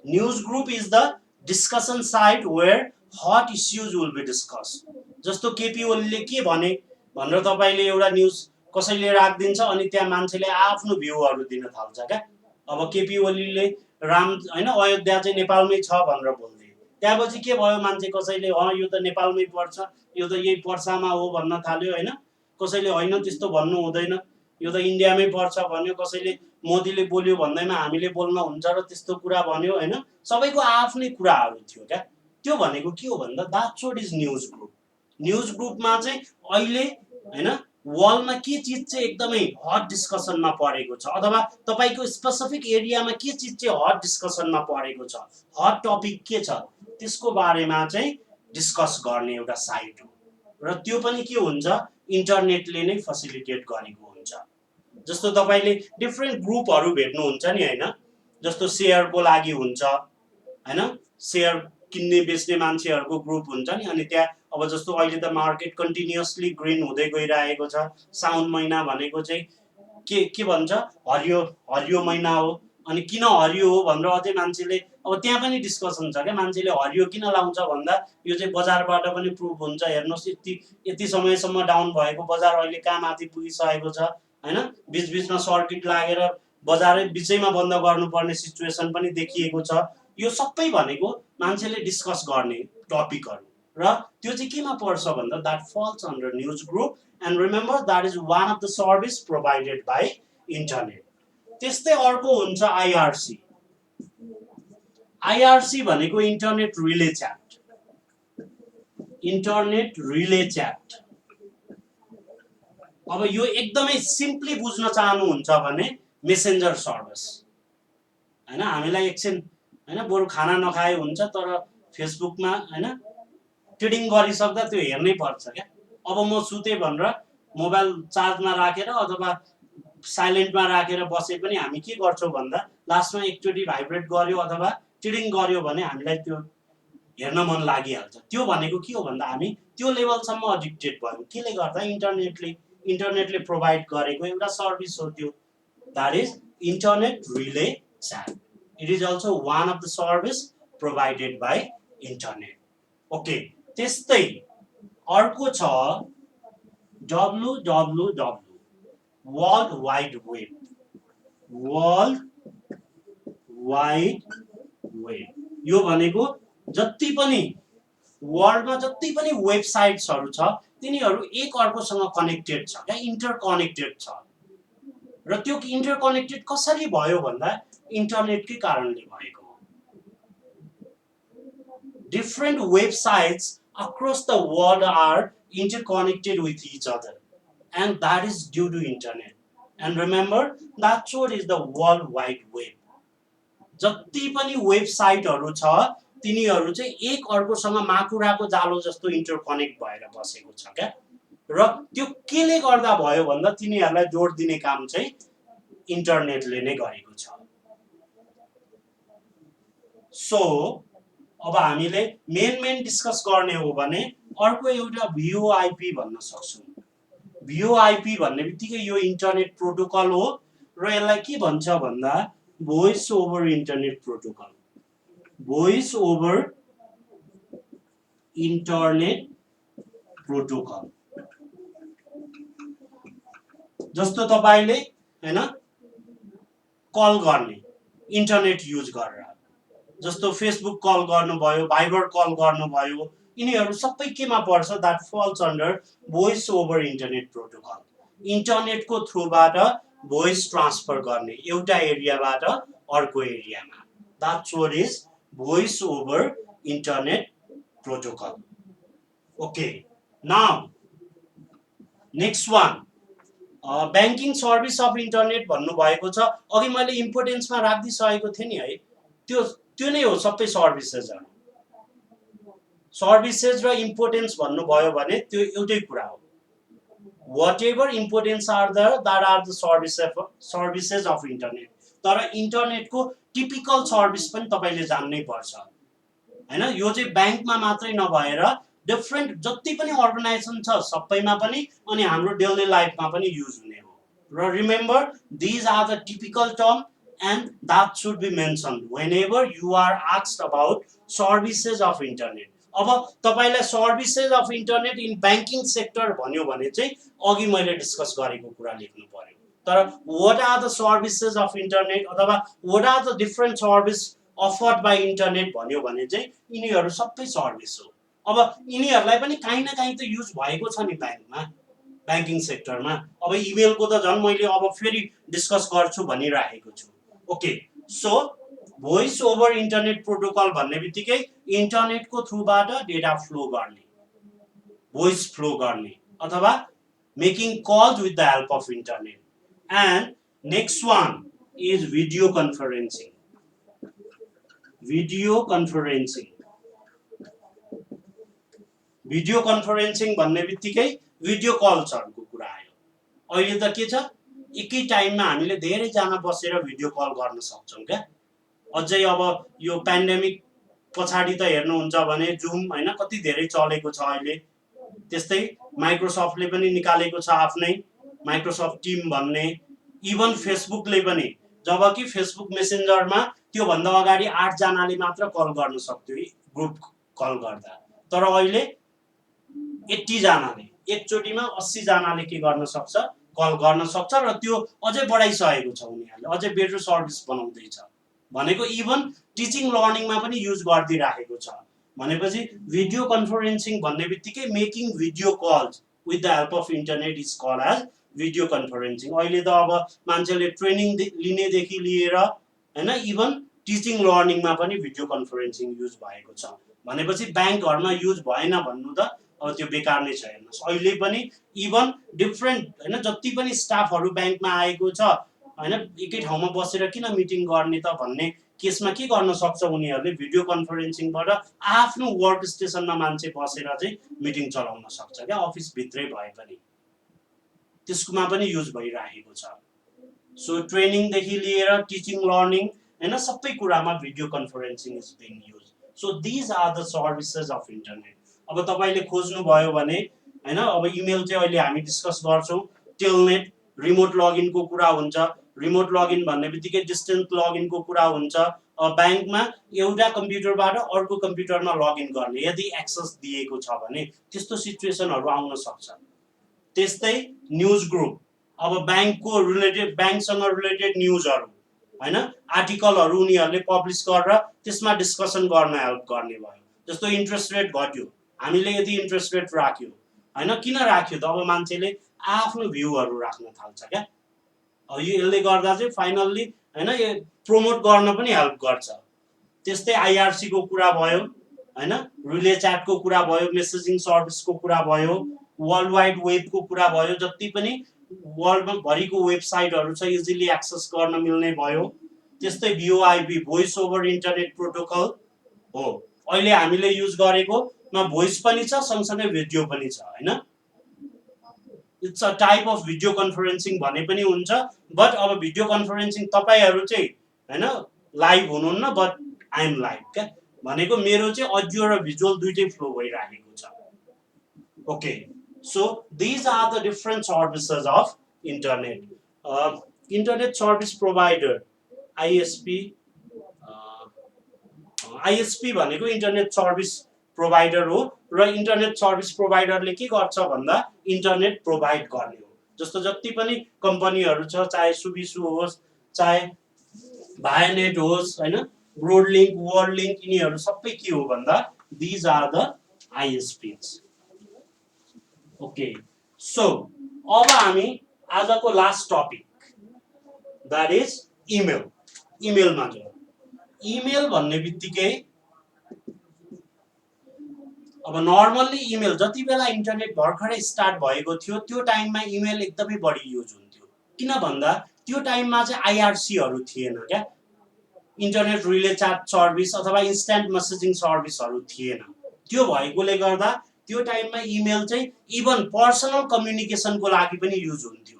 News group is the discussion site where hot issues will be discuss. जस्तो केपी ओलीले के भने भनेर तपाईले एउटा न्युज कसैले राखिदिन्छ अनि त्यहाँ मान्छेले आफ्नो भ्यूहरू दिन थाल्छ क्या। अब केपी ओलीले राम हैन अयोध्या चाहिँ नेपालमै छ भनेर बोल्थे, त्यसपछि के भयो, मान्छे कसैले यो त नेपालमै पर्छ, यो त यही पर्सामा हो भन्न थाल्यो हैन, कसैले होइन त्यस्तो भन्नु हुँदैन, यो त इन्डियामै पर्छ भन्यो, कसैले मोदीले बोल्यो भन्दैमा हामीले बोल्न हुन्छ र त्यस्तो कुरा भन्यो हैन। सबैको आफ्नै कुराहरू थियो क्या। त्यो भनेको के हो भन्दा that's what is news group. News ग्रुपमा चाहिँ अहिले हैन वर्ल्डमा के चिज चाहिँ एकदमै हट डिस्कसनमा परेको छ अथवा तपाईको स्पेसिफिक एरियामा के चिज चाहिँ हट डिस्कसनमा परेको छ, हट टपिक के छ, त्यसको बारेमा चाहिँ डिस्कस गर्ने एउटा साइट हो। र त्यो पनि के हुन्छ, इन्टरनेटले नै फेसिलिटेट गरेको हुन्छ। जस्तो तपाईले डिफ्रेन्ट ग्रुपहरू भेट्नुहुन्छ नि हैन, जस्तो शेयरको लागि हुन्छ हैन, शेयर किन्ने बेच्ने मान्छेहरूको ग्रुप हुन्छ नि। अनि त्यहाँ अब जस्तो अहिले त मार्केट कन्टिन्युअसली ग्रीन हुँदै गइरहेको छ। साउन महिना भनेको चाहिँ के भन्छ, हरियो हरियो महिना हो। अनि किन हरियो हो भनेर अझै मान्छेले अब त्यहाँ पनि डिस्कसन छ क्या, मान्छेले हरियो किन लाउँछ भन्दा यो चाहिँ बजारबाट पनि प्रुभ हुन्छ। हेर्नुहोस् यति समयसम्म डाउन भएको बजार अहिले कहाँ माथि पुगिसकेको छ हैन। बीचबीचमा सर्किट लागेर बजारै बिचैमा बन्द गर्नुपर्ने सिचुएसन पनि देखिएको छ। यो सबै भनेको मान्छेले डिस्कस गर्ने टपिकहरू, र त्यो चाहिँ केमा पर्छ भन्दा that falls under news group. And remember that is one of the service provided by internet. त्यस्तै अर्को हुन्छ आइआरसी। आइआरसी भनेको internet relay chat. Internet relay chat. अब यो एकदमै सिम्पली बुझ्न चाहनुहुन्छ भने मेसेन्जर सर्भिस हैन। हामीलाई एकछिन हैन बरु खाना नखाए हुन्छ तर फेसबुकमा हैन ट्रेडिङ गरिसक्दा त्यो हेर्नै पर्छ क्या। अब म सुते भनेर मोबाइल चार्जमा राखेर अथवा साइलेन्टमा राखेर बसे पनि हामी के गर्छौँ भन्दा लास्टमा एकचोटि भाइब्रेट गर्यो अथवा ट्रेडिङ गर्यो भने हामीलाई त्यो हेर्न मन लागिहाल्छ। त्यो भनेको के हो भन्दा हामी त्यो लेभलसम्म एडिक्टेड भयौँ। केले गर्दा इन्टरनेटले प्रोभाइड गरेको एउटा सर्भिस हो त्यो। That is internet relay chat. It is also one of the service provided by internet. Okay, त्यस्तै अर्को छ www, world wide web. World wide web यो भनेको जति पनि वर्ल्डमा जति पनि वेबसाइट्सहरू छ तिनीहरू एक अर्कोसँग कनेक्टेड छ क्या, इन्टरकनेक्टेड छ। र त्यो इन्टरकनेक्टेड कसरी भयो भन्दा इन्टरनेटकै कारणले भएको हो। Different websites across the world are interconnected with each other, and that is due to internet. And remember, that's what is the world wide web. जति पनि वेबसाइटहरू छ तिनीहरू चाहिँ एक अर्कोसँग माकुराको जालो जस्तो इन्टरकनेक्ट भएर बसेको छ क्या। र त्यो केले गर्दा भयो भन्दा तिनीहरूलाई जोड दिने काम चाहिँ इन्टरनेटले नै गरेको छ। सो अब हामीले मेन डिस्कस गर्ने हो भने अर्को एउटा VoIP भन्न सक्छौँ। VoIP भन्ने बित्तिकै यो इन्टरनेट प्रोटोकल हो र यसलाई के भन्छ भन्दा voice over internet protocol. Voice over internet protocol. जस्तो तपाईले हैन कल गर्ने इन्टरनेट युज गरेर, जस्तो फेसबुक कल गर्नुभयो, भाइबर कल गर्नुभयो, यिनीहरू सबै केमा पर्छ, that falls under voice over internet protocol. इन्टरनेटको थ्रुबाट भोइस ट्रान्सफर गर्ने एउटा एरियाबाट अर्को एरियामा, that's what is voice over internet protocol. Okay, now next one banking service of internet भन्नुभएको छ। अघि मैले इम्पोर्टेन्समा राखिदिइसकेको थिएँ नि है, त्यो नै हो सबै सर्भिसेसहरू। सर्भिसेस र इम्पोर्टेन्स भन्नुभयो भने त्यो एउटै कुरा हो। whatever importance are there, that are the services of internet। तर इन्टरनेटको टिपिकल सर्भिस पनि तपाईले जान्नै पर्छ हैन। यो चाहिँ ब्याङ्कमा मात्रै नभएर डिफरेन्ट जति पनि अर्गनाइजेसन छ सबैमा पनि अनि हाम्रो डेली लाइफमा पनि युज हुने हो। र remember these are the typical term and that should be mentioned whenever you are asked about services of internet। अब तपाईलाई services of internet in banking sector भन्यो भने चाहिँ अघि मैले डिस्कस गरेको कुरा लेख्नु पर्यो। तर what are the services of internet अथवा what are the different service afforded by internet भन्यो भने चाहिँ यिनीहरू सबै सर्भिस हो। अब यिनीहरूलाई पनि काहीँ न काहीँ त युज भएको छ नि ब्याङ्कमा, ब्याङ्किङ सेक्टरमा। अब इमेलको त झन् मैले अब फेरि डिस्कस गर्छु भनिराखेको छु। Okay, so voice over internet protocol भन्ने बित्तिकै इन्टरनेटको थ्रुबाट डेटा फ्लो गर्ने, भोइस फ्लो गर्ने अथवा making calls with the help of internet. And next one is video conferencing. Video conferencing, video conferencing भन्ने बित्तिकै भिडियो कल्सहरूको कुरा आयो। अहिले त के छ, एकै टाइममा हामीले धेरैजना बसेर भिडियो कल गर्न सक्छौँ क्या। अझै अब यो पेन्डेमिक पछाडि त हेर्नुहुन्छ भने जुम हैन कति धेरै चलेको छ अहिले। त्यस्तै माइक्रोसफ्टले पनि निकालेको छ आफ्नै माइक्रोसफ्ट टिम भन्ने। इभन फेसबुकले पनि, जबकि फेसबुक मेसेन्जरमा त्यो भन्दा अगाडि 8 जनाले मात्र कल गर्न सक्थ्यो ग्रुप कल गर्दा, तर अहिले 80 जनाले एकचोटीमा 80 जनाले के गर्न सक्छ, कल गर्न सक्छ। र त्यो अझै बढाइसकेको छ उनीहरूले, अझै बेटर सर्भिस बनाउँदैछ भनेको। इभन टिचिङ लर्निङमा पनि युज गरिदिइराखेको छ भनेपछि भिडियो कन्फरेन्सिङ भन्ने बित्तिकै making video calls with the help of internet is called as video conferencing. अहिले त अब मान्छेले ट्रेनिङ लिनेदेखि लिएर हैन इभन टिचिङ लर्निङमा पनि भिडियो कन्फरेन्सिङ युज भएको छ भनेपछि ब्याङ्कहरुमा युज भएन भन्नु त अब त्यो बेकार नै छ। हेर्नुस् अहिले पनि इभन डिफरेन्ट हैन जति पनि स्टाफहरु ब्याङ्कमा आएको छ हैन एकै ठाउँमा बसेर किन मिटिङ गर्ने त भन्ने केसमा के गर्न सक्छ उनीहरूले, भिडियो कन्फरेन्सिङबाट आफ्नो वर्क स्टेसनमा मान्छे बसेर चाहिँ मिटिङ चलाउन सक्छ क्या, अफिस भित्रै भए पनि। त्यसकोमा पनि युज भइरहेको छ। सो ट्रेनिङ देखि लिएर टिचिङ लर्निङ हैन सबै कुरामा video conferencing is being use. So these are the services of internet. अब तपाईले खोज्नु भयो भने हैन अब इमेल चाहिँ अहिले हामी डिस्कस गर्छौं। टेलनेट रिमोट लगइनको कुरा हुन्छ। रिमोट लगइन भन्ने बित्तिकै डिस्टेन्स लगइनको कुरा हुन्छ। ब्याङ्कमा एउटा कम्प्युटरबाट अर्को कम्प्युटरमा लगइन गर्ने यदि एक्सेस दिएको छ भने त्यस्तो सिचुएसनहरु आउन सक्छ। त्यस्तै न्यूज ग्रुप, अब ब्याङ्कको रिलेटेड ब्याङ्कसँग रिलेटेड न्यूजहरु हैन आर्टिकलहरु उनीहरूले पब्लिश गरेर त्यसमा डिस्कसन गर्न हेल्प गर्ने भयो। जस्तो इन्ट्रेस्ट रेट घट्यो, हामीले यदि इन्ट्रेस्ट रेट राख्यो हैन किन राख्यो त, अब मान्छेले आफ्नो भ्यूहरु राख्न थाल्छ क्या। अब यसले गर्दा चाहिँ फाइनल्ली हैन यो प्रमोट गर्न पनि हेल्प गर्छ। त्यस्तै आईआरसी को कुरा भयो हैन, रिले च्याट को कुरा भयो, मेसेजिङ सर्भिस को कुरा भयो, वर्ल्ड वाइड वेब को कुरा भयो, जति पनि वर्ल्डमा भरिको वेबसाइटहरु छ इजिली एक्सेस गर्न मिल्ने भयो। त्यस्तै VoIP voice over internet protocol हो। अहिले हामीले युज गरेको मा भोइस पनि छ सँगसँगै भिडियो पनि छ हैन। It's a type of video conferencing भने पनि हुन्छ। बट अब भिडियो कन्फरेन्सिङ तपाईहरु चाहिँ हैन लाइभ हुनुहुन्न बट आई एम लाइभ क्या भनेको मेरो चाहिँ अडियो र भिजुअल दुईटै फ्लो भइराखेको छ। Okay, so these are the different services of internet. Internet service provider ISP, ISP भनेको इन्टरनेट सर्भिस प्रोवाइडर हो र इन्टरनेट सर्भिस प्रोवाइडरले के गर्छ भन्दा इन्टरनेट प्रोवाइड गर्ने हो। जस्तो जति पनि कम्पनीहरु छ चाहे सुबिसु होस् चाहे भायानेट होस् हैन ब्रोडलिंक वर्ल्डलिंक यिनीहरु सबै के हो भन्दा these are the ISPs. Okay, so अब हामी आजको last topic that is email. इमेलमा जाउँ। इमेल भन्ने बित्तिकै अब नर्मल्ली इमेल जति बेला इन्टरनेट भर्खरै स्टार्ट भएको थियो त्यो टाइममा इमेल एकदमै बढी युज हुन्थ्यो। किन भन्दा त्यो टाइममा चाहिँ आइआरसीहरू थिएन क्या, इन्टरनेट रिले च्याट सर्भिस अथवा इन्स्ट्यान्ट मेसेजिङ सर्भिसहरू थिएन। त्यो भएकोले गर्दा त्यो टाइममा इमेल चाहिँ इभन पर्सनल कम्युनिकेसनको लागि पनि युज हुन्थ्यो।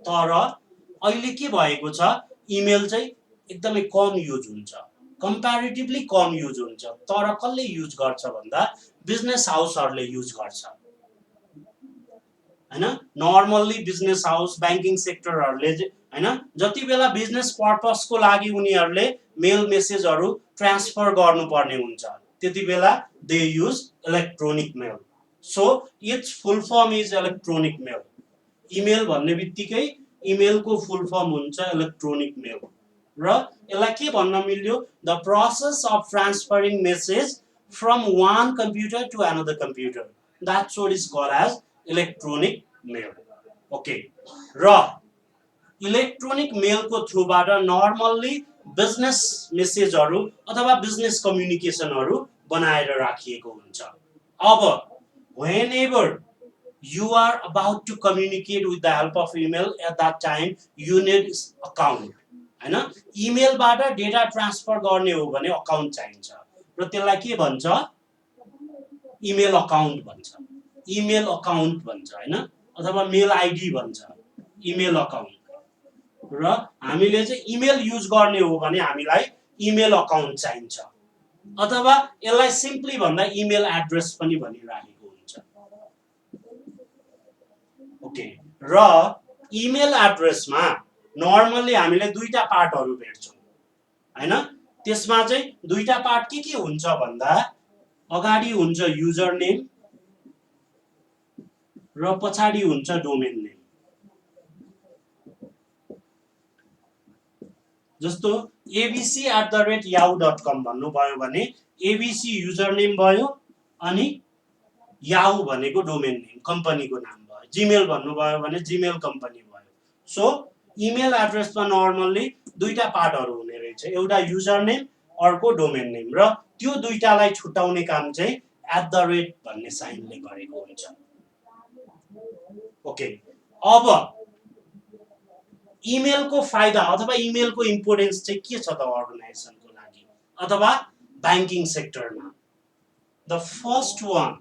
तर अहिले के भएको छ, इमेल चाहिँ एकदमै कम युज हुन्छ, कम्प्यारेटिभली कम युज हुन्छ। तर कसले युज गर्छ भन्दा बिजनेस हाउसहरूले युज गर्छ हैन। नर्मल्ली बिजनेस हाउस ब्याङ्किङ सेक्टरहरूले हैन जति बेला बिजनेस पर्पसको लागि उनीहरूले मेल मेसेजहरू ट्रान्सफर गर्नुपर्ने हुन्छ त्यति बेला they use electronic mail. So its full form is electronic mail. Email भन्ने बित्तिकै इमेलको फुल फर्म हुन्छ इलेक्ट्रोनिक मेल। र यसलाई के भन्न मिल्यो, the process of transferring message from one computer to another computer, that's what is called as electronic mail. Okay, र इलेक्ट्रोनिक मेलको थ्रुबाट नर्मल्ली बिजनेस मेसेजहरू अथवा बिजनेस कम्युनिकेसनहरू बनाएर राखिएको हुन्छ। अब whenever you are about to communicate with the help of email, at that time you need account हैन। इमेलबाट डेटा ट्रान्सफर गर्ने हो भने अकाउन्ट चाहिन्छ र त्यसलाई के भन्छ, इमेल अकाउन्ट भन्छ, इमेल अकाउन्ट भन्छ हैन, अथवा मेल आइडी भन्छ, इमेल अकाउन्ट। र हामीले चाहिँ इमेल युज गर्ने हो भने हामीलाई इमेल अकाउन्ट चाहिन्छ, अथवा यसलाई सिम्पली भन्दा इमेल एड्रेस पनि भनिराखेको हुन्छ। ओके, र इमेल एड्रेसमा नर्मल्ली हामीले दुईटा पार्टहरू भेट्छौँ हैन। त्यसमा चाहिँ दुईटा पार्ट के हुन्छ भन्दा अगाडि हुन्छ युजर नेम र पछाडि हुन्छ डोमेन नेम। जस्तो abc@yahoo.com भन्नुभयो भने एबीसी युजर नेम भयो अनि याहू भनेको डोमेन नेम कम्पनीको नाम भयो, जीमेल भन्नुभयो भने जीमेल कम्पनी भयो। सो इमेल एड्रेसमा नर्मल्ली दुईटा पार्टहरू हुने रहेछ, एउटा युजर नेम अर्को डोमेन नेम, र त्यो दुईटालाई छुटाउने काम चाहिँ @ भन्ने साइनले गरेको हुन्छ। ओके, अब इमेलको फाइदा अथवा इमेलको इम्पोर्टेन्स चाहिँ के छ त अर्गनाइजेसनको लागि अथवा ब्याङ्किङ सेक्टरमा। द फर्स्ट वान,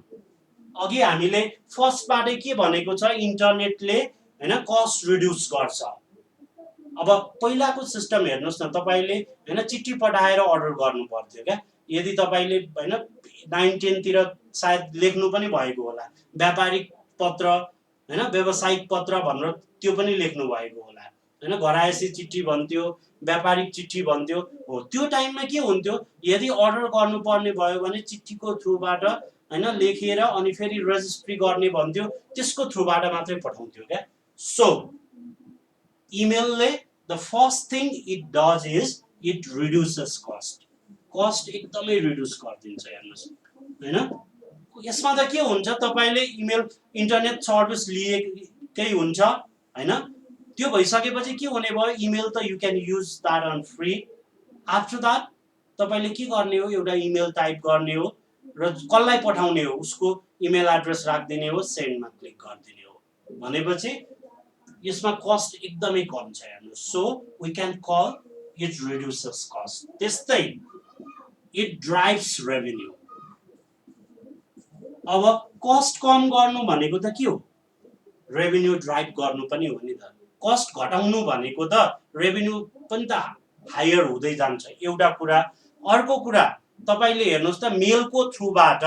अघि हामीले फर्स्टबाटै के भनेको छ, इन्टरनेटले हैन कस्ट रिड्युस गर्छ। अब पहिलाको सिस्टम हेर्नुहोस् न, तपाईँले हैन चिठी पठाएर अर्डर गर्नु पर्थ्यो क्या। यदि तपाईँले हैन 9-10 तिर सायद लेख्नु पनि भएको होला, व्यापारिक पत्र हैन व्यावसायिक पत्र भनेर त्यो पनि लेख्नु भएको होला हैन, घरायसी चिठी भन्थ्यो, व्यापारिक चिठी भन्थ्यो। हो, त्यो टाइममा के हुन्थ्यो, यदि अर्डर गर्नुपर्ने भयो भने चिठीको थ्रुबाट हैन लेखेर अनि फेरि रेजिस्ट्री गर्ने भन्थ्यो, त्यसको थ्रुबाट मात्रै पठाउँथ्यो क्या। सो इमेलले the first thing it does is it reduces cost, cost एकदमै रिड्युस गरिदिन्छ हेर्नुहोस् हैन। यसमा त के हुन्छ, तपाईँले इमेल इन्टरनेट सर्भिस लिएकै हुन्छ हैन, त्यो भइसकेपछि के हुने भयो, इमेल त you can use that on free. After that तपाईँले के गर्ने हो, एउटा इमेल टाइप गर्ने हो र कसलाई पठाउने हो उसको इमेल एड्रेस राखिदिने हो, सेन्डमा क्लिक गरिदिने हो भनेपछि यसमा कस्ट एकदमै कम छ हेर्नुहोस्। So we can call it reduces cost. त्यस्तै इट ड्राइभ्स रेभेन्यू। अब कस्ट कम गर्नु भनेको त के हो, रेभेन्यू ड्राइभ गर्नु पनि हो नि त। कस्ट घटाउनु भनेको त रेभेन्यू पनि त हायर हुँदै जान्छ, एउटा कुरा। अर्को कुरा तपाईँले हेर्नुहोस् त, मेलको थ्रुबाट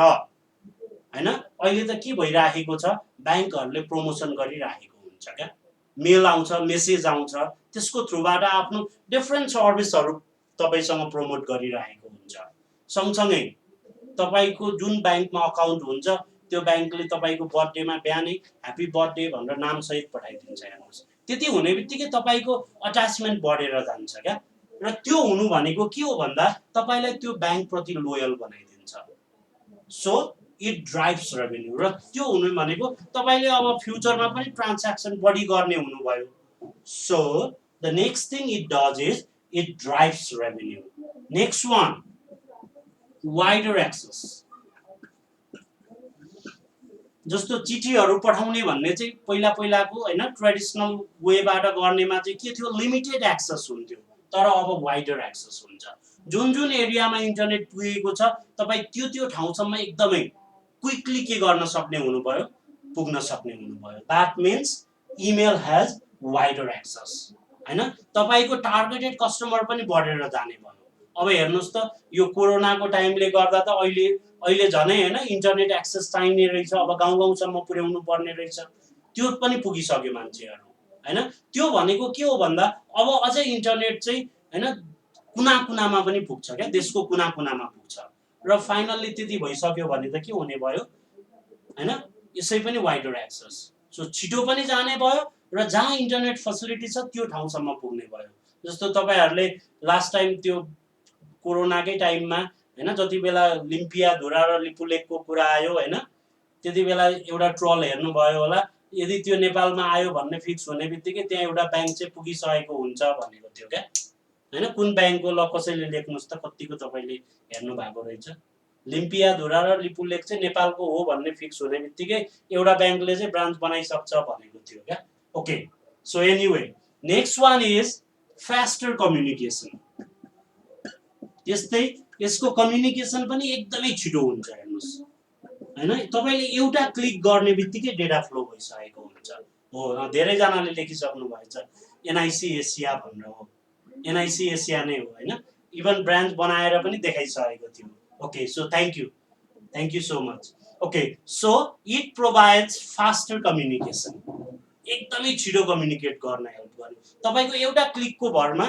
हैन अहिले त के भइराखेको छ, ब्याङ्कहरूले प्रमोसन गरिराखेको हुन्छ क्या। मेल आउँछ, मेसेज आउँछ, त्यसको थ्रुबाट आफ्नो डिफ्रेन्ट सर्भिसहरू तपाईँसँग प्रमोट गरिराखेको हुन्छ। सँगसँगै तपाईँको जुन ब्याङ्कमा अकाउन्ट हुन्छ त्यो ब्याङ्कले तपाईँको बर्थडेमा बिहानै ह्याप्पी बर्थडे भनेर नामसहित पठाइदिन्छ हेर्नुहोस्। त्यति हुने बित्तिकै तपाईँको अट्याचमेन्ट बढेर जान्छ क्या। र त्यो हुनु भनेको के हो भन्दा तपाईँलाई त्यो ब्याङ्कप्रति लोयल बनाइदिन्छ। So it drives revenue. र त्यो हुनु भनेको तपाईँले अब फ्युचरमा पनि ट्रान्ज्याक्सन बढी गर्ने हुनुभयो। So the next thing it does is it drives revenue. Next one, wider access. जस्तो चिठीहरू पठाउने भन्ने चाहिँ पहिलाको होइन ट्रेडिसनल वेबाट गर्नेमा चाहिँ के थियो, लिमिटेड एक्सेस हुन्थ्यो। तर अब वाइडर एक्सेस हुन्छ। जुन जुन एरियामा इन्टरनेट पुगेको छ तपाईँ त्यो ठाउँसम्म एकदमै क्विकली के गर्न सक्ने हुनुभयो, पुग्न सक्ने हुनुभयो। That means email has wider access होइन। तपाईँको टार्गेटेड कस्टमर पनि बढेर जाने भयो। अब हेर्नुहोस् त यो कोरोनाको टाइमले गर्दा त अहिले झनै होइन इन्टरनेट एक्सेस चाहिने रहेछ। अब गाउँ गाउँसम्म पुर्याउनु पर्ने रहेछ, त्यो पनि पुगिसक्यो मान्छेहरू होइन। त्यो भनेको के हो भन्दा अब अझै इन्टरनेट चाहिँ होइन कुना कुनामा पनि पुग्छ क्या, देशको कुना कुनामा पुग्छ। र फाइनल्ली त्यति भइसक्यो भने त के हुने भयो होइन, यसै पनि वाइडर एक्सेस। सो छिटो पनि जाने भयो र जहाँ इन्टरनेट फेसिलिटी छ त्यो ठाउँसम्म पुग्ने भयो। जस्तो तपाईँहरूले लास्ट टाइम त्यो कोरोनाकै टाइममा होइन जति बेला लिम्पियाधुरा र लिपुलेकको कुरा आयो होइन, त्यति बेला एउटा ट्रल हेर्नुभयो होला, यदि त्यो नेपालमा आयो भन्ने फिक्स हुने बित्तिकै त्यहाँ एउटा ब्याङ्क चाहिँ पुगिसकेको हुन्छ भनेको थियो क्या होइन। कुन ब्याङ्कको ल कसैले लेख्नुहोस् त, कतिको तपाईँले हेर्नु भएको रहेछ। लिम्पियाधुरा र लिपुलेक चाहिँ नेपालको हो भन्ने फिक्स हुने बित्तिकै एउटा ब्याङ्कले चाहिँ ब्रान्च बनाइसक्छ भनेको थियो क्या। Okay, so anyway next one is faster communication. त्यस्तै यसको कम्युनिकेसन पनि एकदमै छिटो हुन्छ। हेर्नुहोस् होइन, तपाईँले एउटा क्लिक गर्ने बित्तिकै डेटा फ्लो भइसकेको हुन्छ। हो, धेरैजनाले लेखिसक्नु भएछ एनआइसी एसिया भनेर। हो, एनआइसी एसिया नै हो होइन। इभन ब्रान्च बनाएर पनि देखाइसकेको थियो। Okay, so thank you so much. Okay, so it provides faster communication, एकदमै छिटो कम्युनिकेट गर्न हेल्प गर्यो। तपाईँको एउटा क्लिकको भरमा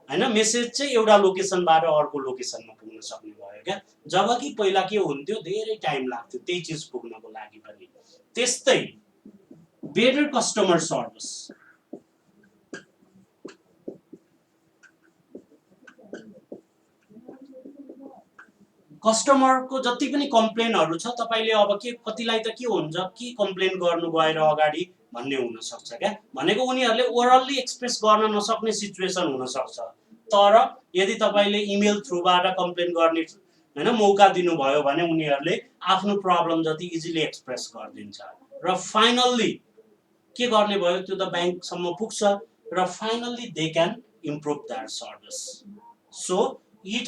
होइन मेसेज चाहिँ एउटा लोकेसनबाट अर्को लोकेसनमा पुग्न सक्ने भयो क्या। जबकि पहिला के हुन्थ्यो, धेरै टाइम लाग्थ्यो त्यही चिज पुग्नको लागि पनि। त्यस्तै बेटर कस्टमर सर्भिस, कस्टमरको जति पनि कम्प्लेनहरू छ तपाईँले अब के कतिलाई त के हुन्छ, के कम्प्लेन गर्नु गएर अगाडि भन्ने हुनसक्छ क्या। भनेको उनीहरूले ओरल्ली एक्सप्रेस गर्न नसक्ने सिचुएसन हुनसक्छ। तर यदि तपाईँले इमेल थ्रुबाट कम्प्लेन गर्ने होइन मौका दिनुभयो भने उनीहरूले आफ्नो प्रब्लम जति इजिली एक्सप्रेस गरिदिन्छ र फाइनल्ली के गर्ने भयो, त्यो त ब्याङ्कसम्म पुग्छ र finally they can improve that service. So it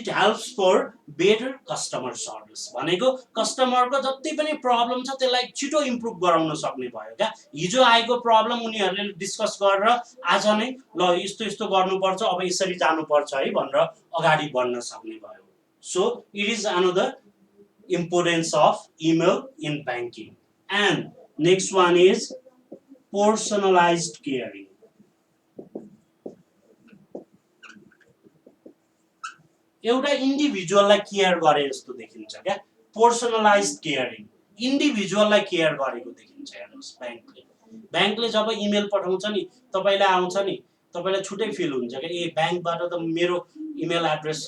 helps for better customer service. भनेको कस्टमरको जति पनि प्रब्लम छ त्यसलाई छिटो इम्प्रुभ गराउन सक्ने भयो क्या। हिजो आएको प्रब्लम उनीहरूले डिस्कस गरेर आज नै ल यस्तो यस्तो गर्नुपर्छ, अब यसरी जानुपर्छ है भनेर अगाडि बढ्न सक्ने भयो। So it is another importance of email in banking. And next one is personalised caring. एउटा इन्डिभिजुअललाई केयर गरे जस्तो देखिन्छ क्या। पर्सनलाइज केयरिङ, इन्डिभिजुअललाई केयर गरेको देखिन्छ। हेर्नुहोस् ब्याङ्कले जब इमेल पठाउँछ नि तपाईँलाई आउँछ नि, तपाईँलाई छुट्टै फिल हुन्छ क्या। ए ब्याङ्कबाट त मेरो इमेल एड्रेस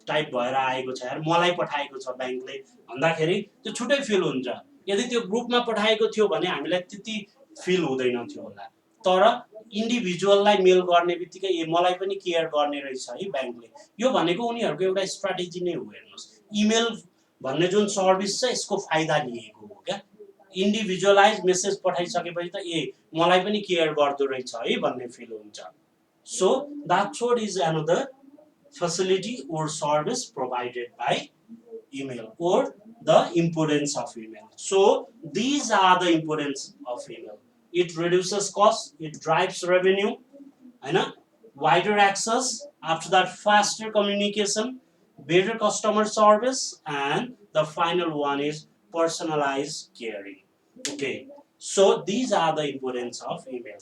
टाइप भएर आएको छ यार, मलाई पठाएको छ ब्याङ्कले भन्दाखेरि त्यो छुट्टै फिल हुन्छ। यदि त्यो ग्रुपमा पठाएको थियो भने हामीलाई त्यति फिल हुँदैन थियो होला। तर इन्डिभिजुअललाई मेल गर्ने बित्तिकै ए मलाई पनि केयर गर्ने रहेछ है ब्याङ्कले, यो भनेको उनीहरूको एउटा स्ट्राटेजी नै हो। हेर्नुहोस् इमेल भन्ने जुन सर्भिस छ यसको फाइदा लिएको हो क्या। इन्डिभिजुअलाइज मेसेज पठाइसकेपछि त ए मलाई पनि केयर गर्दो रहेछ है भन्ने फिल हुन्छ। So that's what is another facility or service provided by email or the importance of email. So these are the importance of email. It reduces cost, it drives revenue, wider access, after that faster communication, better customer service, and the final one is personalized caring. Okay, so these are the importance of email.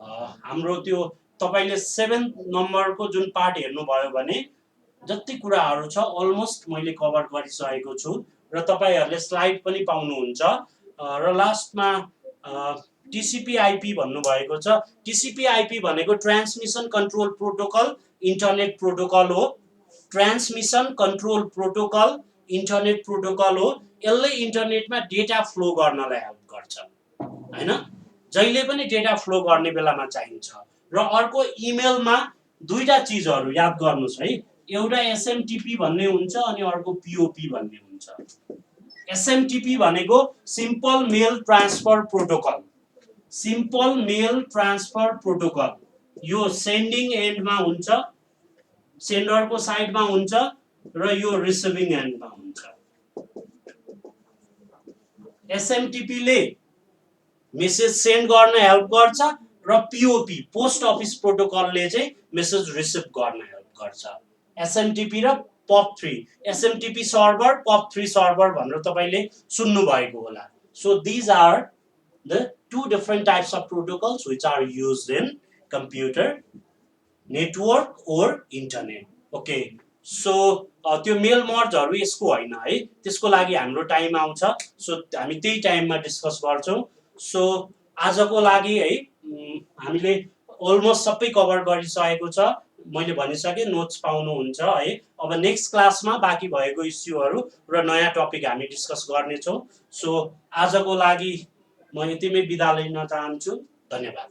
हाम्रो त्यो तपाईले 7 नम्बरको जुन पार्ट हेर्नुभयो भने जति कुराहरू छ अलमोस्ट मैले कभर गरिसकेको छु र तपाईहरुले स्लाइड पनि पाउनुहुन्छ। र लास्टमा TCP/IP भन्नुभएको छ। TCP/IP भनेको transmission control protocol internet protocol हो। Transmission control protocol internet protocol हो। यसले इन्टरनेटमा डेटा फ्लो गर्नलाई हेल्प गर्छ हैन। जहिले पनि डेटा फ्लो गर्ने बेलामा चाहिन्छ। र अर्को इमेलमा दुईटा चीजहरु याद गर्नुस् है। एउटा एसएमटिपी भन्ने हुन्छ अनि अर्को पिओपी भन्ने हुन्छ। एसएमटिपी भनेको सिम्पल मेल ट्रान्सफर प्रोटोकल, सिम्पल मेल ट्रान्सफर प्रोटोकल। यो सेन्डिङ एन्डमा हुन्छ, सेन्डरको साइडमा हुन्छ र यो रिसिभिङ एन्डमा हुन्छ। एसएमटिपीले मेसेज सेन्ड गर्न हेल्प गर्छ र पिओपी पोस्ट अफिस प्रोटोकलले चाहिँ मेसेज रिसिभ गर्न हेल्प गर्छ। एसएमटिपी र POP3, एसएमटिपी सर्भर POP3 सर्भर भनेर तपाईले सुन्नु भएको होला। So these are the two different types of protocols which are used in computer network और इन्टरनेट। ओके, सो त्यो मेल मर्जहरू यसको होइन है, त्यसको लागि हाम्रो टाइम आउँछ। सो हामी त्यही टाइममा डिस्कस गर्छौँ। सो आजको लागि है हामीले अलमोस्ट सबै कभर गरिसकेको छ। मैले भनिसकेँ, नोट्स पाउनुहुन्छ है। अब नेक्स्ट क्लासमा बाँकी भएको इस्युहरू र नयाँ टपिक हामी डिस्कस गर्नेछौँ। सो आजको लागि म यतिमै बिदा लिन चाहन्छु। धन्यवाद।